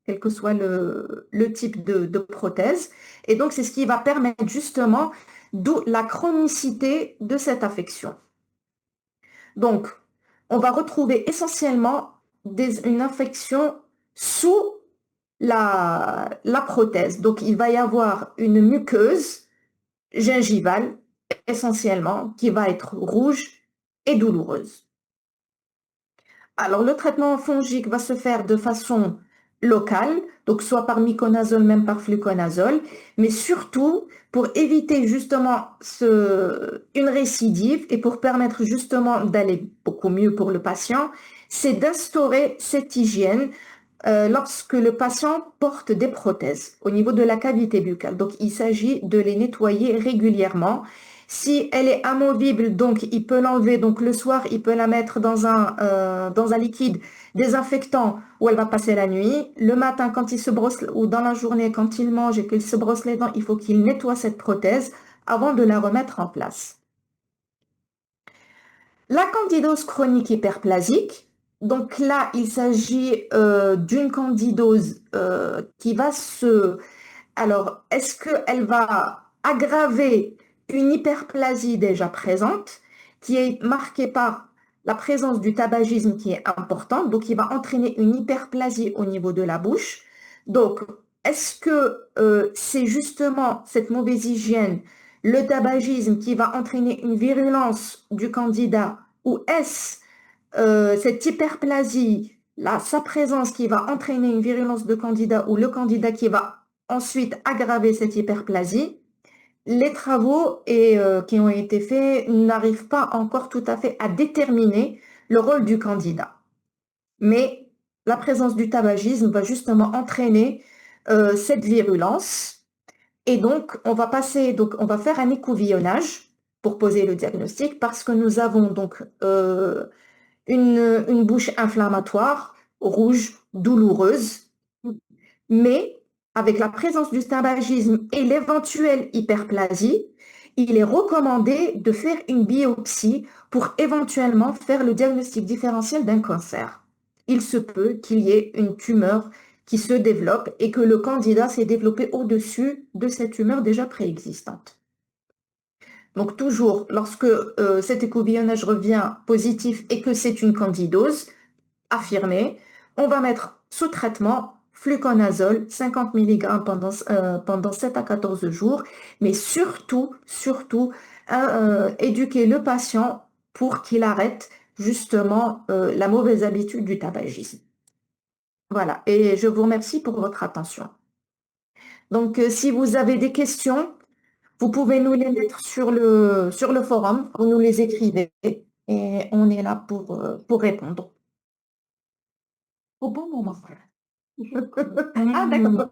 quel que soit le type de prothèse. Et donc, c'est ce qui va permettre justement, d'où la chronicité de cette affection. Donc, on va retrouver essentiellement une infection sous la prothèse. Donc, il va y avoir une muqueuse gingivale, essentiellement, qui va être rouge et douloureuse. Alors, le traitement fongique va se faire de façon locale, donc soit par myconazole, même par fluconazole, mais surtout pour éviter justement une récidive et pour permettre justement d'aller beaucoup mieux pour le patient, c'est d'instaurer cette hygiène lorsque le patient porte des prothèses au niveau de la cavité buccale. Donc, il s'agit de les nettoyer régulièrement. Si elle est amovible, donc il peut l'enlever. Donc, le soir, il peut la mettre dans un liquide désinfectant où elle va passer la nuit. Le matin, quand il se brosse, ou dans la journée, quand il mange et qu'il se brosse les dents, il faut qu'il nettoie cette prothèse avant de la remettre en place. La candidose chronique hyperplasique, donc là, il s'agit d'une candidose qui va se... Alors, est-ce qu'elle va aggraver une hyperplasie déjà présente, qui est marquée par la présence du tabagisme qui est importante, donc il va entraîner une hyperplasie au niveau de la bouche. Donc, est-ce que c'est justement cette mauvaise hygiène le tabagisme qui va entraîner une virulence du candidat ou est-ce cette hyperplasie, là, sa présence qui va entraîner une virulence de candidat ou le candidat qui va ensuite aggraver cette hyperplasie? Les travaux qui ont été faits n'arrivent pas encore tout à fait à déterminer le rôle du candidat. Mais la présence du tabagisme va justement entraîner cette virulence. Et donc, on va faire un écouvillonnage pour poser le diagnostic parce que nous avons donc une bouche inflammatoire, rouge, douloureuse, mais avec la présence du tabagisme et l'éventuelle hyperplasie, il est recommandé de faire une biopsie pour éventuellement faire le diagnostic différentiel d'un cancer. Il se peut qu'il y ait une tumeur qui se développe et que le candidat s'est développé au-dessus de cette tumeur déjà préexistante. Donc toujours, lorsque cet écouvillonnage revient positif et que c'est une candidose affirmée, on va mettre sous traitement fluconazole 50 mg pendant 7 à 14 jours, mais surtout, éduquer le patient pour qu'il arrête justement la mauvaise habitude du tabagisme. Voilà, et je vous remercie pour votre attention. Donc, si vous avez des questions, vous pouvez nous les mettre sur le forum, vous nous les écrivez et on est là pour répondre. Au bon moment. Ah, d'accord.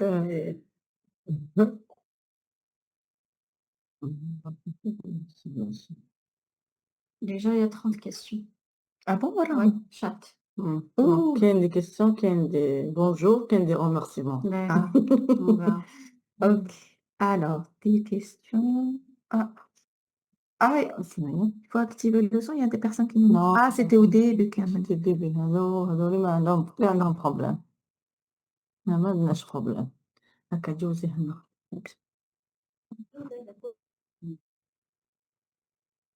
Euh, Déjà, il y a 30 questions. Ah bon, voilà. Oui, chat. Donc, Oh. qu'il y ait des questions, qu'il y ait des bonjours, qu'il y ait des remerciements. Ah. On va- Ok. Alors, des questions. Ah, il faut activer le son. Il y a des personnes qui nous. Non. Ah, c'était au début quand même. C'était début. هذول ما عندهم problème. ما عندناش problème. هكا جوزي هنا.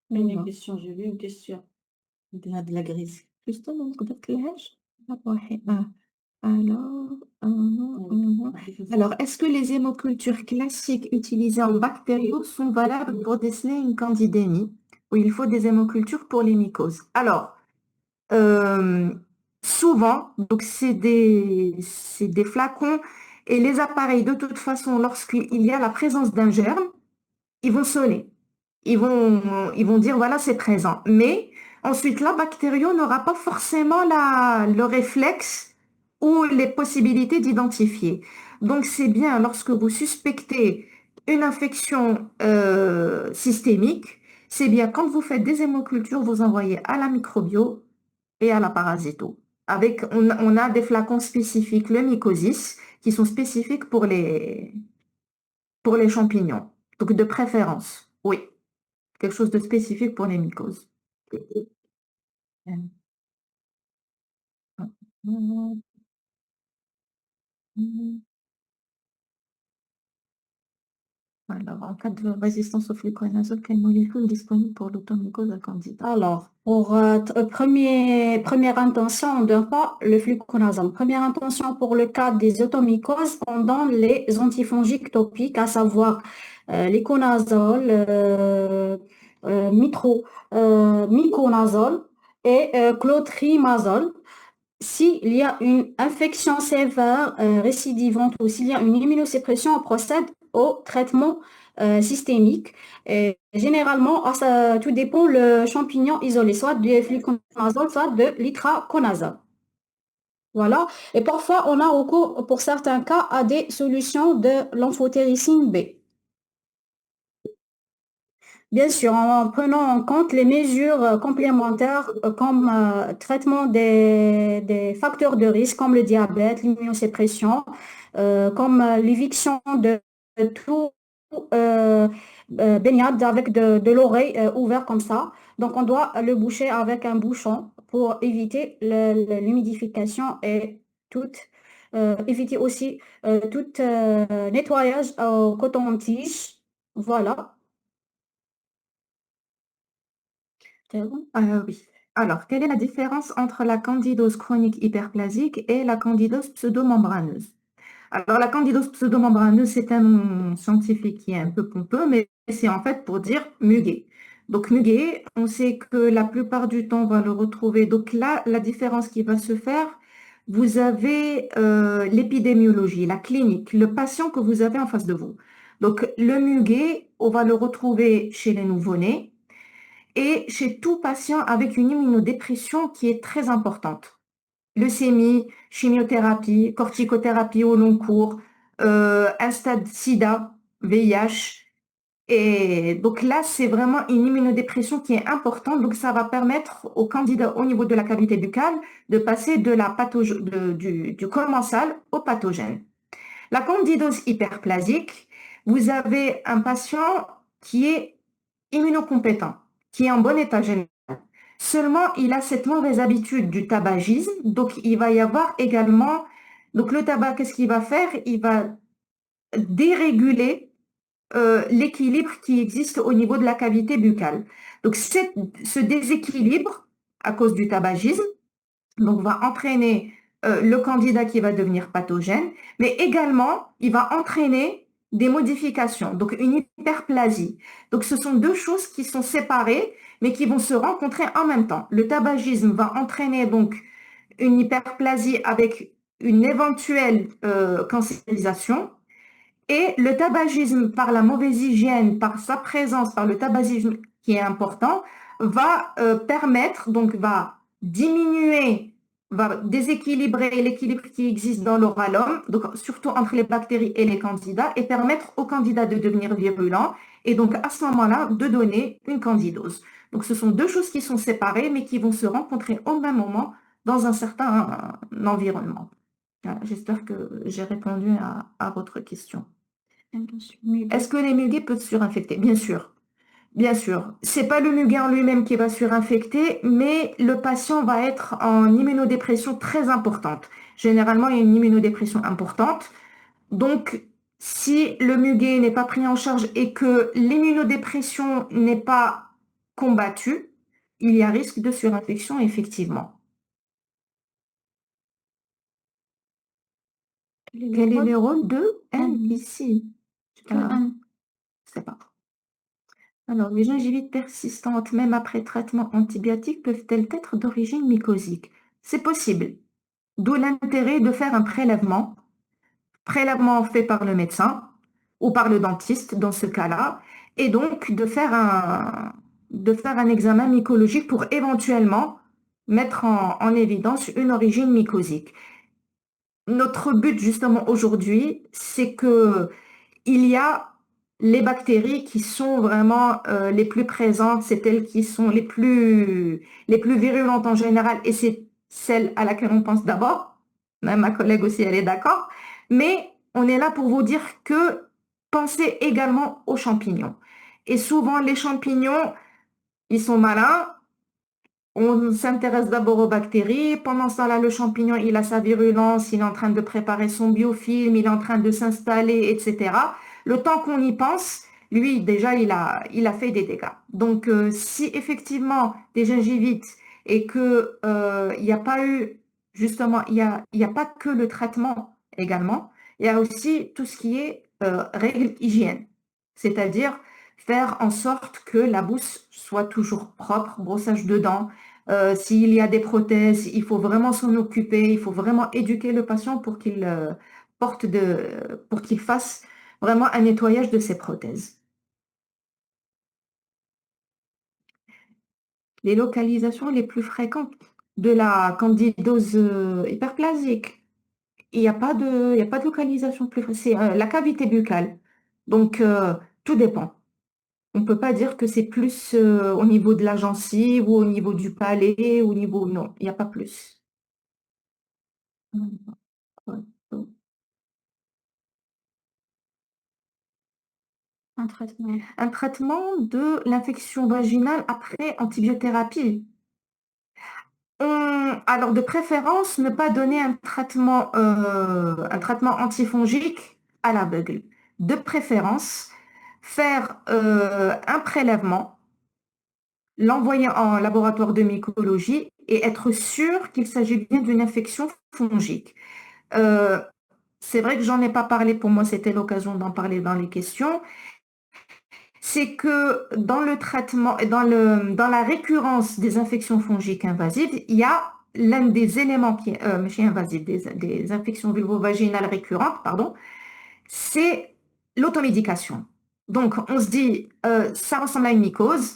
Une question, j'ai vu une question. De la grise. Justement, ما قدرتلهاش. واحد. Alors, est-ce que les hémocultures classiques utilisées en bactériaux sont valables pour déceler une candidémie ou il faut des hémocultures pour les mycoses? Alors, souvent, donc c'est des flacons et les appareils, de toute façon, lorsqu'il y a la présence d'un germe, ils vont sonner. Ils vont dire, voilà, c'est présent. Mais ensuite, la bactério n'aura pas forcément le réflexe ou les possibilités d'identifier. Donc, c'est bien lorsque vous suspectez une infection systémique, c'est bien quand vous faites des hémocultures, vous envoyez à la microbio et à la parasito. On a des flacons spécifiques, le mycosis, qui sont spécifiques pour les champignons. Donc, de préférence, oui. Quelque chose de spécifique pour les mycoses. Alors, en cas de résistance au fluconazole, quelle molécule est disponible pour l'automycose à candida? Alors, pour première intention, on ne donne pas le fluconazole. Première intention pour le cas des automycoses, on donne les antifongiques topiques, à savoir l'iconazole, miconazole et clotrimazole. S'il y a une infection sévère récidivante ou s'il y a une immunosuppression, on procède au traitement systémique. Et généralement, tout dépend le champignon isolé, soit du fluconazole, soit de l'itraconazole. Voilà. Et parfois, on a recours, pour certains cas, à des solutions de l'amphotéricine B. Bien sûr, en prenant en compte les mesures complémentaires comme traitement des facteurs de risque comme le diabète, l'immunosuppression, comme l'éviction de tout baignade avec de l'oreille ouverte comme ça. Donc, on doit le boucher avec un bouchon pour éviter l'humidification et éviter aussi tout nettoyage au coton-tige. Voilà. Oui. Alors, quelle est la différence entre la candidose chronique hyperplasique et la candidose pseudomembraneuse? Alors, la candidose pseudomembraneuse, c'est un nom scientifique qui est un peu pompeux, mais c'est en fait pour dire muguet. Donc, muguet, on sait que la plupart du temps, on va le retrouver. Donc là, la différence qui va se faire, vous avez l'épidémiologie, la clinique, le patient que vous avez en face de vous. Donc, le muguet, on va le retrouver chez les nouveau-nés et chez tout patient avec une immunodépression qui est très importante. Leucémie, chimiothérapie, corticothérapie au long cours, un stade SIDA, VIH. Et donc là, c'est vraiment une immunodépression qui est importante. Donc ça va permettre au candidat au niveau de la cavité buccale de passer de du commensal au pathogène. La candidose hyperplasique, vous avez un patient qui est immunocompétent, qui est en bon état général. Seulement, il a cette mauvaise habitude du tabagisme. Donc, il va y avoir également... Donc, le tabac, qu'est-ce qu'il va faire? Il va déréguler l'équilibre qui existe au niveau de la cavité buccale. Donc, ce déséquilibre, à cause du tabagisme, donc, va entraîner le candidat qui va devenir pathogène, mais également, il va entraîner des modifications, donc une hyperplasie. Donc, ce sont deux choses qui sont séparées, mais qui vont se rencontrer en même temps. Le tabagisme va entraîner donc une hyperplasie avec une éventuelle cancérisation, et le tabagisme, par la mauvaise hygiène, par sa présence, par le tabagisme qui est important, va permettre, donc va diminuer, va déséquilibrer l'équilibre qui existe dans l'oralum, donc surtout entre les bactéries et les candidats, et permettre aux candidats de devenir virulents, et donc à ce moment-là, de donner une candidose. Donc ce sont deux choses qui sont séparées, mais qui vont se rencontrer au même moment dans un certain environnement. Voilà, j'espère que j'ai répondu à votre question. Est-ce que les muguets peuvent surinfecter? Bien sûr. Bien sûr. C'est pas le muguet en lui-même qui va surinfecter, mais le patient va être en immunodépression très importante. Généralement, il y a une immunodépression importante. Donc, si le muguet n'est pas pris en charge et que l'immunodépression n'est pas combattue, il y a risque de surinfection, effectivement. Quel est le rôle de N ici? Je ne sais pas. Alors, les gingivites persistantes, même après traitement antibiotique, peuvent-elles être d'origine mycosique? C'est possible. D'où l'intérêt de faire un prélèvement fait par le médecin ou par le dentiste dans ce cas-là, et donc de faire un examen mycologique pour éventuellement mettre en évidence une origine mycosique. Notre but justement aujourd'hui, c'est que il y a les bactéries qui sont vraiment les plus présentes, c'est elles qui sont les plus virulentes en général, et c'est celle à laquelle on pense d'abord. Même ma collègue aussi, elle est d'accord. Mais on est là pour vous dire que pensez également aux champignons. Et souvent, les champignons, ils sont malins. On s'intéresse d'abord aux bactéries. Pendant ce temps-là, le champignon, il a sa virulence, il est en train de préparer son biofilm, il est en train de s'installer, etc. Le temps qu'on y pense, lui, déjà, il a fait des dégâts. Donc, si effectivement des gingivites et que il n'y a pas eu, justement, il y a pas que le traitement également, il y a aussi tout ce qui est règles hygiène, c'est-à-dire faire en sorte que la bouche soit toujours propre, brossage de dents. S'il y a des prothèses, il faut vraiment s'en occuper, il faut vraiment éduquer le patient pour qu'il pour qu'il fasse vraiment un nettoyage de ses prothèses. Les localisations les plus fréquentes de la candidose hyperplasique, il y a pas de localisation plus fréquente, c'est la cavité buccale. Donc, tout dépend. On ne peut pas dire que c'est plus au niveau de la gencive ou au niveau du palais, au niveau... Non, il n'y a pas plus. Un traitement. Un traitement de l'infection vaginale après antibiothérapie. Alors, de préférence, ne pas donner un traitement antifongique à l'aveugle. De préférence, faire un prélèvement, l'envoyer en laboratoire de mycologie et être sûr qu'il s'agit bien d'une infection fongique. Euh, c'est vrai que j'en ai pas parlé, pour moi c'était l'occasion d'en parler dans les questions, c'est que dans le traitement, dans la récurrence des infections fongiques invasives, il y a l'un des éléments qui est, mais invasives, des infections vulvovaginales récurrentes, pardon, c'est l'automédication. Donc, on se dit, ça ressemble à une mycose,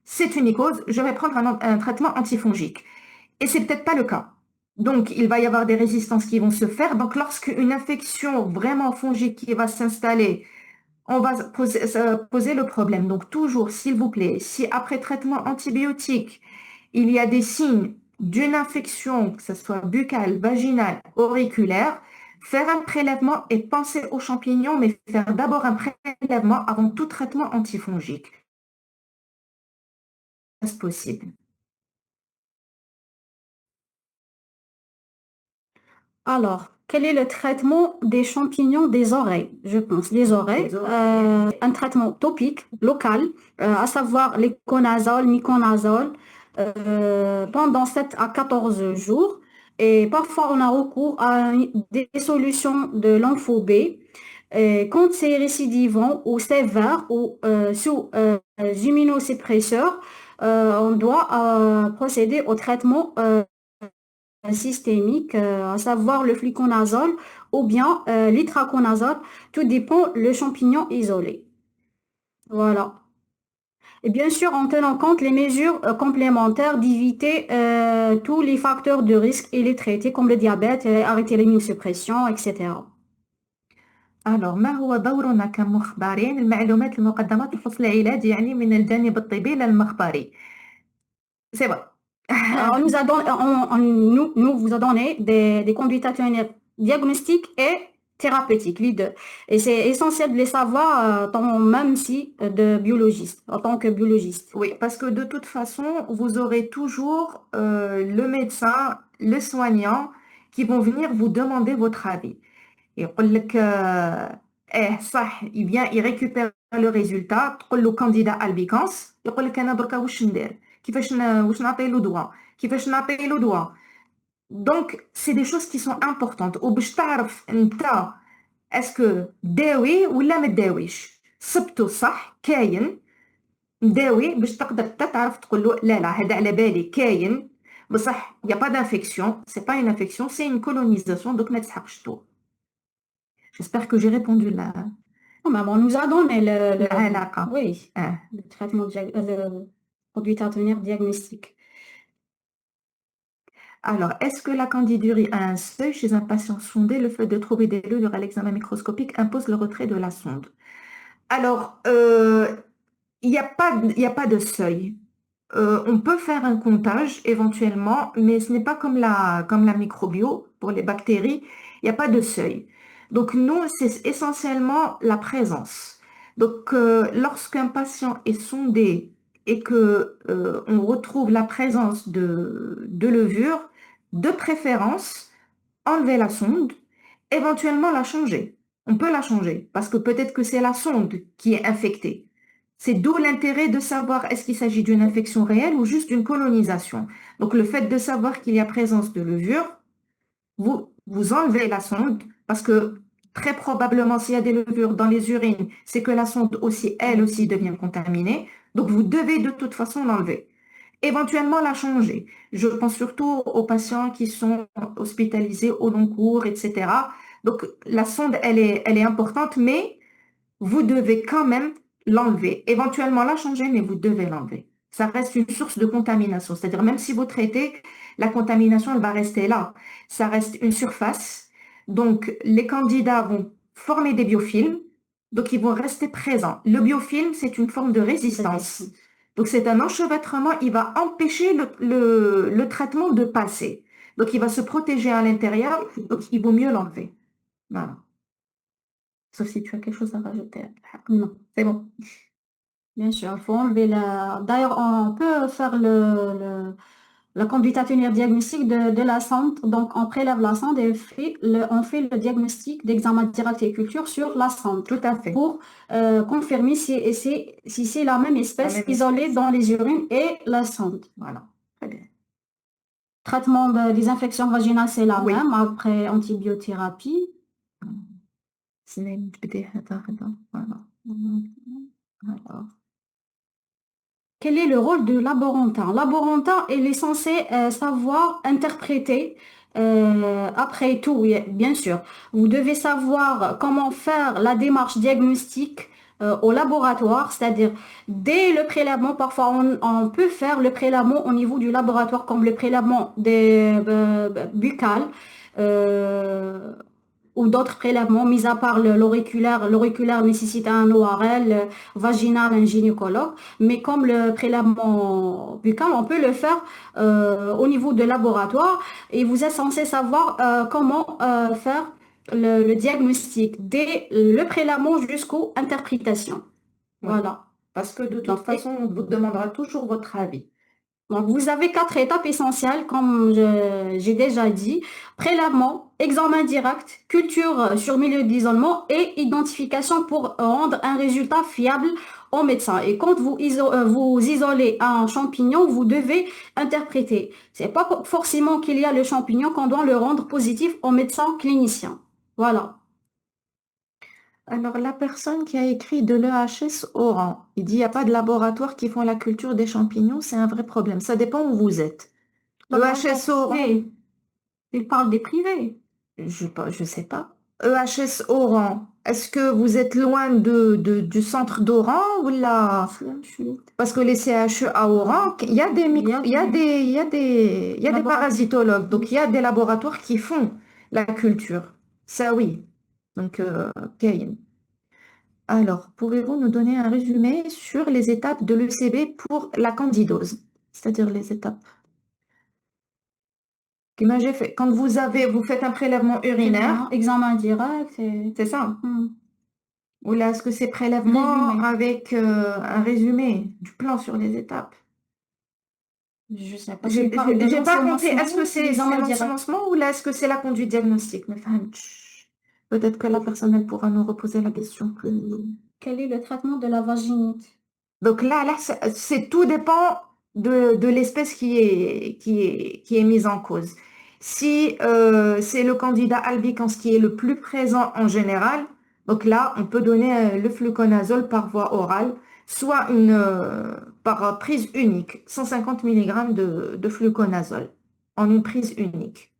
c'est une mycose, je vais prendre un traitement antifongique. Et c'est peut-être pas le cas. Donc, il va y avoir des résistances qui vont se faire. Donc, lorsqu'une infection vraiment fongique qui va s'installer, on va poser le problème. Donc, toujours, s'il vous plaît, si après traitement antibiotique, il y a des signes d'une infection, que ce soit buccale, vaginale, auriculaire, faire un prélèvement et penser aux champignons, mais faire d'abord un prélèvement avant tout traitement antifongique. C'est possible. Alors, quel est le traitement des champignons des oreilles? Je pense, les oreilles, Les oreilles. un traitement topique, local, à savoir l'iconazole, miconazole, pendant 7 à 14 jours. Et parfois, on a recours à des solutions de l'amphobé. Et quand c'est récidivant ou sévère ou sous immunosuppresseur, on doit procéder au traitement systémique, à savoir le fluconazole ou bien l'itraconazole. Tout dépend le champignon isolé. Voilà. Et bien sûr, en tenant compte les mesures complémentaires d'éviter tous les facteurs de risque et les traiter comme le diabète, arrêter l'immunosuppression, etc. Alors, ما هو دورنا كمخبرين المعلومات المقدمة تخص العلاج يعني من الجانب الطبي لا المخبري. C'est bon. On nous a donné, nous vous a donné des conduites atténuantes diagnostiques et thérapeutiques, les deux. Et c'est essentiel de les savoir, même si de biologiste, en tant que biologiste. Oui, parce que de toute façon, vous aurez toujours le médecin, le soignant qui vont venir vous demander votre avis. Et صح, il récupère le résultat, تقول له candidat albicans, يقول لك أنا دركا واش ندير واش نعطي له دواء كيفاش نعطي له دواء. Donc, c'est des choses qui sont importantes. وباش تعرف انت اسكو داوي ولا ما داويش صبتو صح كاين داوي باش تقدر تعرف تقول له لا هذا على بالي كاين بصح y a pas d'infection, c'est pas une infection, c'est une colonisation donc ما تسحقش تو. J'espère que j'ai répondu là. Oh, maman, on nous a donné العلاقة. oui, le traitement, le conduite à tenir diagnostique. Alors, est-ce que la candidurie a un seuil chez un patient sondé? Le fait de trouver des levures à l'examen microscopique impose le retrait de la sonde. Alors, il n'y a pas de seuil. On peut faire un comptage éventuellement, mais ce n'est pas comme la microbio pour les bactéries. Il n'y a pas de seuil. Donc, nous, c'est essentiellement la présence. Donc, lorsqu'un patient est sondé et que on retrouve la présence de levure, de préférence, enlever la sonde, éventuellement la changer. On peut la changer parce que peut-être que c'est la sonde qui est infectée. C'est d'où l'intérêt de savoir est-ce qu'il s'agit d'une infection réelle ou juste d'une colonisation. Donc, le fait de savoir qu'il y a présence de levure, vous enlevez la sonde parce que très probablement, s'il y a des levures dans les urines, c'est que la sonde aussi, elle aussi, devient contaminée. Donc, vous devez de toute façon l'enlever. Éventuellement la changer. Je pense surtout aux patients qui sont hospitalisés au long cours, etc. Donc, la sonde, elle est importante, mais vous devez quand même l'enlever. Éventuellement la changer, mais vous devez l'enlever. Ça reste une source de contamination. C'est-à-dire, même si vous traitez, la contamination, elle va rester là. Ça reste une surface. Donc, les candidats vont former des biofilms. Donc, ils vont rester présents. Le biofilm, c'est une forme de résistance. Donc, c'est un enchevêtrement. Il va empêcher le traitement de passer. Donc, il va se protéger à l'intérieur. Donc, il vaut mieux l'enlever. Voilà. Sauf si tu as quelque chose à rajouter. Non, C'est bon. bien sûr, il faut enlever la... D'ailleurs, on peut faire la conduite à tenir diagnostic de la sonde. Donc, on prélève la sonde et on fait le diagnostic d'examen direct et culture sur la sonde. Tout à fait. Pour confirmer si c'est la même espèce isolée dans les urines et la sonde. Voilà. Très bien. Traitement des infections vaginales, c'est la Oui. même après antibiothérapie. Voilà. Alors, Quel est le rôle de laborantin? Laborantin, il est censé savoir interpréter, après tout, oui, bien sûr. Vous devez savoir comment faire la démarche diagnostique au laboratoire, c'est-à-dire dès le prélèvement, parfois on peut faire le prélèvement au niveau du laboratoire comme le prélèvement des buccales. euh, ou d'autres prélèvements, mis à part l'auriculaire. L'auriculaire nécessite un ORL vaginal, un gynécologue, mais comme le prélèvement buccal, on peut le faire au niveau de laboratoire et vous êtes censé savoir comment faire le diagnostic dès le prélèvement jusqu'aux interprétations. oui. Voilà. Parce que de toute Donc, façon, on vous demandera toujours votre avis. Donc, vous avez 4 étapes essentielles, comme j'ai déjà dit. Prélèvement, examen direct, culture sur milieu d'isolement et identification pour rendre un résultat fiable au médecin. Et quand vous isolez un champignon, vous devez interpréter. C'est pas forcément qu'il y a le champignon qu'on doit le rendre positif au médecin clinicien. Voilà. Alors, la personne qui a écrit de l'EHS Oran, il dit il n'y a pas de laboratoire qui font la culture des champignons, c'est un vrai problème. Ça dépend où vous êtes. EHS Oran, Il parle des privés. je sais pas. EHS Oran, est-ce que vous êtes loin du centre d'Oran ou là? Parce que les CHU à Oran, il y a des parasitologues, donc il y a des laboratoires qui font la culture. Ça oui. Donc, Kane. Alors, pouvez-vous nous donner un résumé sur les étapes de l'ECB pour la candidose? C'est-à-dire les étapes. J'ai fait. Quand vous faites un prélèvement urinaire, Examen direct. c'est ça? Hmm. Ou là, est-ce que c'est prélèvement Résumé. avec un résumé du plan sur les étapes? Je sais pas. J'ai S'il parle de pas compris. l'ensemencement, Est-ce que c'est l'examen direct. l'ensemencement ou là, est-ce que c'est la conduite diagnostique? Mais enfin, peut-être que la personne elle pourra nous reposer la question plus. Quel est le traitement de la vaginite? Donc là, tout dépend de l'espèce qui est mise en cause. Si c'est le candidat albicans qui est le plus présent en général, donc là, on peut donner le fluconazole par voie orale, soit par prise unique, 150 mg de fluconazole en une prise unique.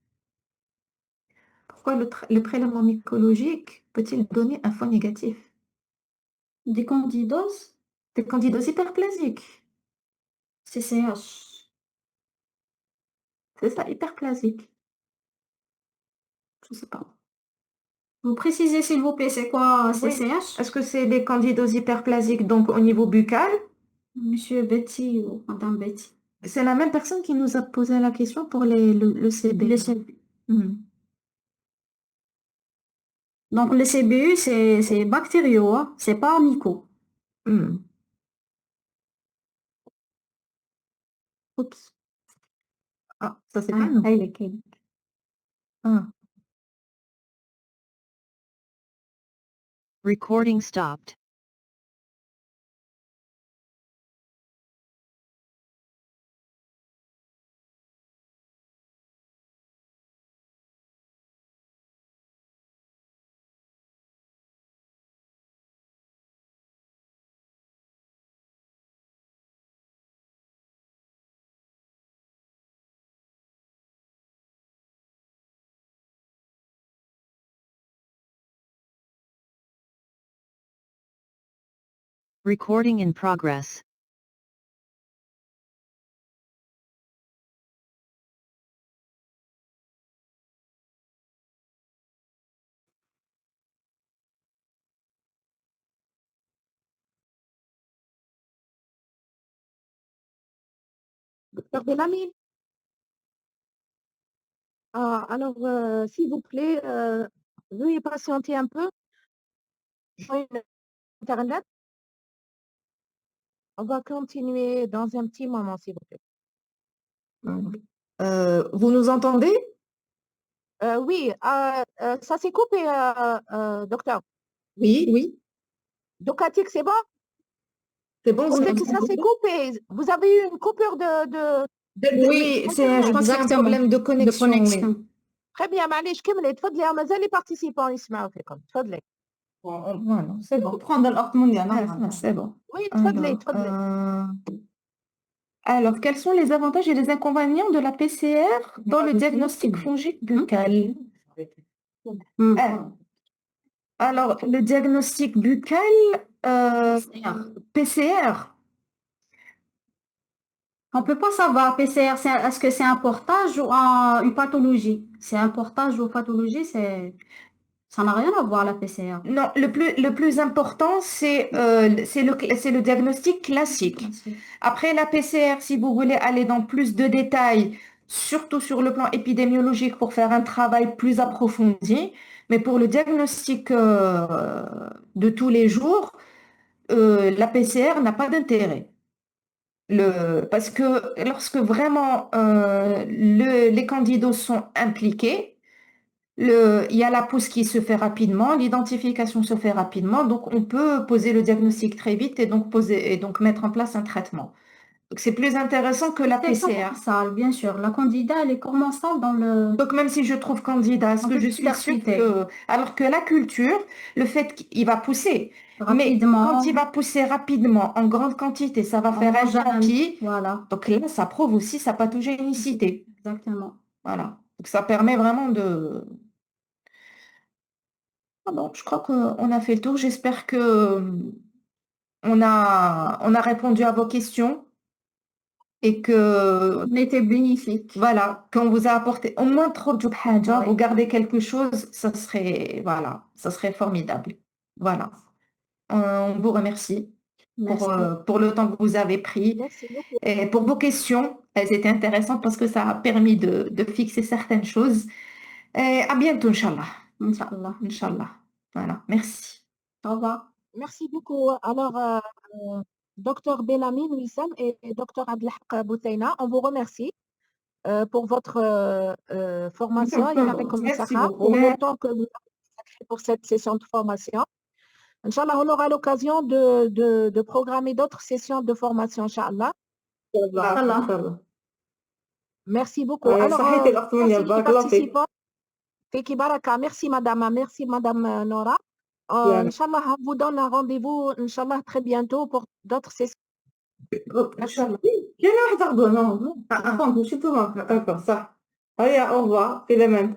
Pourquoi le prélèvement mycologique peut-il donner un faux négatif? Des candidoses? Des candidoses hyperplasiques. CCH. C'est ça, hyperplasique. Je sais pas. Vous précisez s'il vous plaît, c'est quoi Oui. CCH? Est-ce que c'est des candidoses hyperplasiques donc au niveau buccal? Monsieur Betty ou Madame Betty. C'est la même personne qui nous a posé la question pour le CB. Le CBU. Hmm. Donc le CBU, c'est bactériaux, hein, c'est pas myco. Hmm. Oups. Ah, ça c'est pas nous. il est quel? Ah. Recording stopped. Recording in progress. Docteur Delamine. Alors, s'il vous plaît, veuillez patienter un peu. Internet. On va continuer dans un petit moment, s'il vous plaît. Vous nous entendez? Oui, ça s'est coupé, docteur. Oui, oui. Docatique, c'est bon? C'est bon, On vous sait nous que ça entendez? s'est coupé. Vous avez eu une coupure Oui, je crois que c'est un exactement. problème de De connexion. connexion. Oui. très bien. معليش كملي تفضلي يا مازال les participants يسمعوا فيكم تفضلي. Voilà, c'est bon. prendre الأخت منى Ah, c'est bon. Oui, تفضلي Alors, تفضلي. alors, quels sont les avantages et les inconvénients de la PCR dans le diagnostic fongique buccal? Hmm. Alors, le diagnostic buccal, PCR. On ne peut pas savoir, PCR, est-ce que c'est un portage ou une pathologie? C'est un portage ou pathologie, ça n'a rien à voir, la PCR. Non, le plus important, c'est le diagnostic classique. Après la PCR, si vous voulez aller dans plus de détails, surtout sur le plan épidémiologique pour faire un travail plus approfondi, mais pour le diagnostic de tous les jours, la PCR n'a pas d'intérêt. Parce que lorsque vraiment les candidats sont impliqués, il y a la pousse qui se fait rapidement, l'identification se fait rapidement, donc on peut poser le diagnostic très vite et donc mettre en place un traitement. Donc c'est plus intéressant que la C'est PCR. commensal, bien sûr. La candidate, elle est commensale dans le... Donc même si je trouve candidat, est-ce On que peut je suis sûre discuter. que... Alors que la culture, le fait qu'il va pousser, mais Rapidement. quand il va pousser rapidement, en grande quantité, ça va faire un Homogène. tapis. Voilà, Donc là, ça prouve aussi sa pathogénicité. exactement. Voilà. Donc ça permet vraiment de... Ah bon, je crois qu'on a fait le tour. J'espère que on a répondu à vos questions et que On était bénéfique. voilà, qu'on vous a apporté au moins trop de haja, Ouais. vous gardez quelque chose, ça serait formidable. Voilà. On vous remercie Merci. pour le temps que vous avez pris Merci beaucoup. et pour vos questions. Elles étaient intéressantes parce que ça a permis de fixer certaines choses. Et à bientôt, Inch'Allah. Inch'Allah. Inch'Allah. Voilà. Merci. Au revoir. Merci beaucoup. Alors, Dr Belamine Wissam et Dr Abdelhaq Boutaina, on vous remercie pour votre formation. Il y en avait comme Merci Sarah, beaucoup. pour le temps que vous avez consacré pour cette session de formation. Inch'Allah, on aura l'occasion de programmer d'autres sessions de formation, Inch'Allah. Inch'Allah. Merci beaucoup. Ouais, Alors, صحيتي الأخت منى، merci les بارك الله فيك. participants. Feki Baraka, merci Madame Nora. Bien. Inch'Allah, on vous donne un rendez-vous, Inch'Allah, très bientôt pour d'autres sessions. Inch'Allah. كاين واحد غدوة، non. Par contre, ماشي tout le monde. D'accord, ça. هيا، au revoir. إلى من.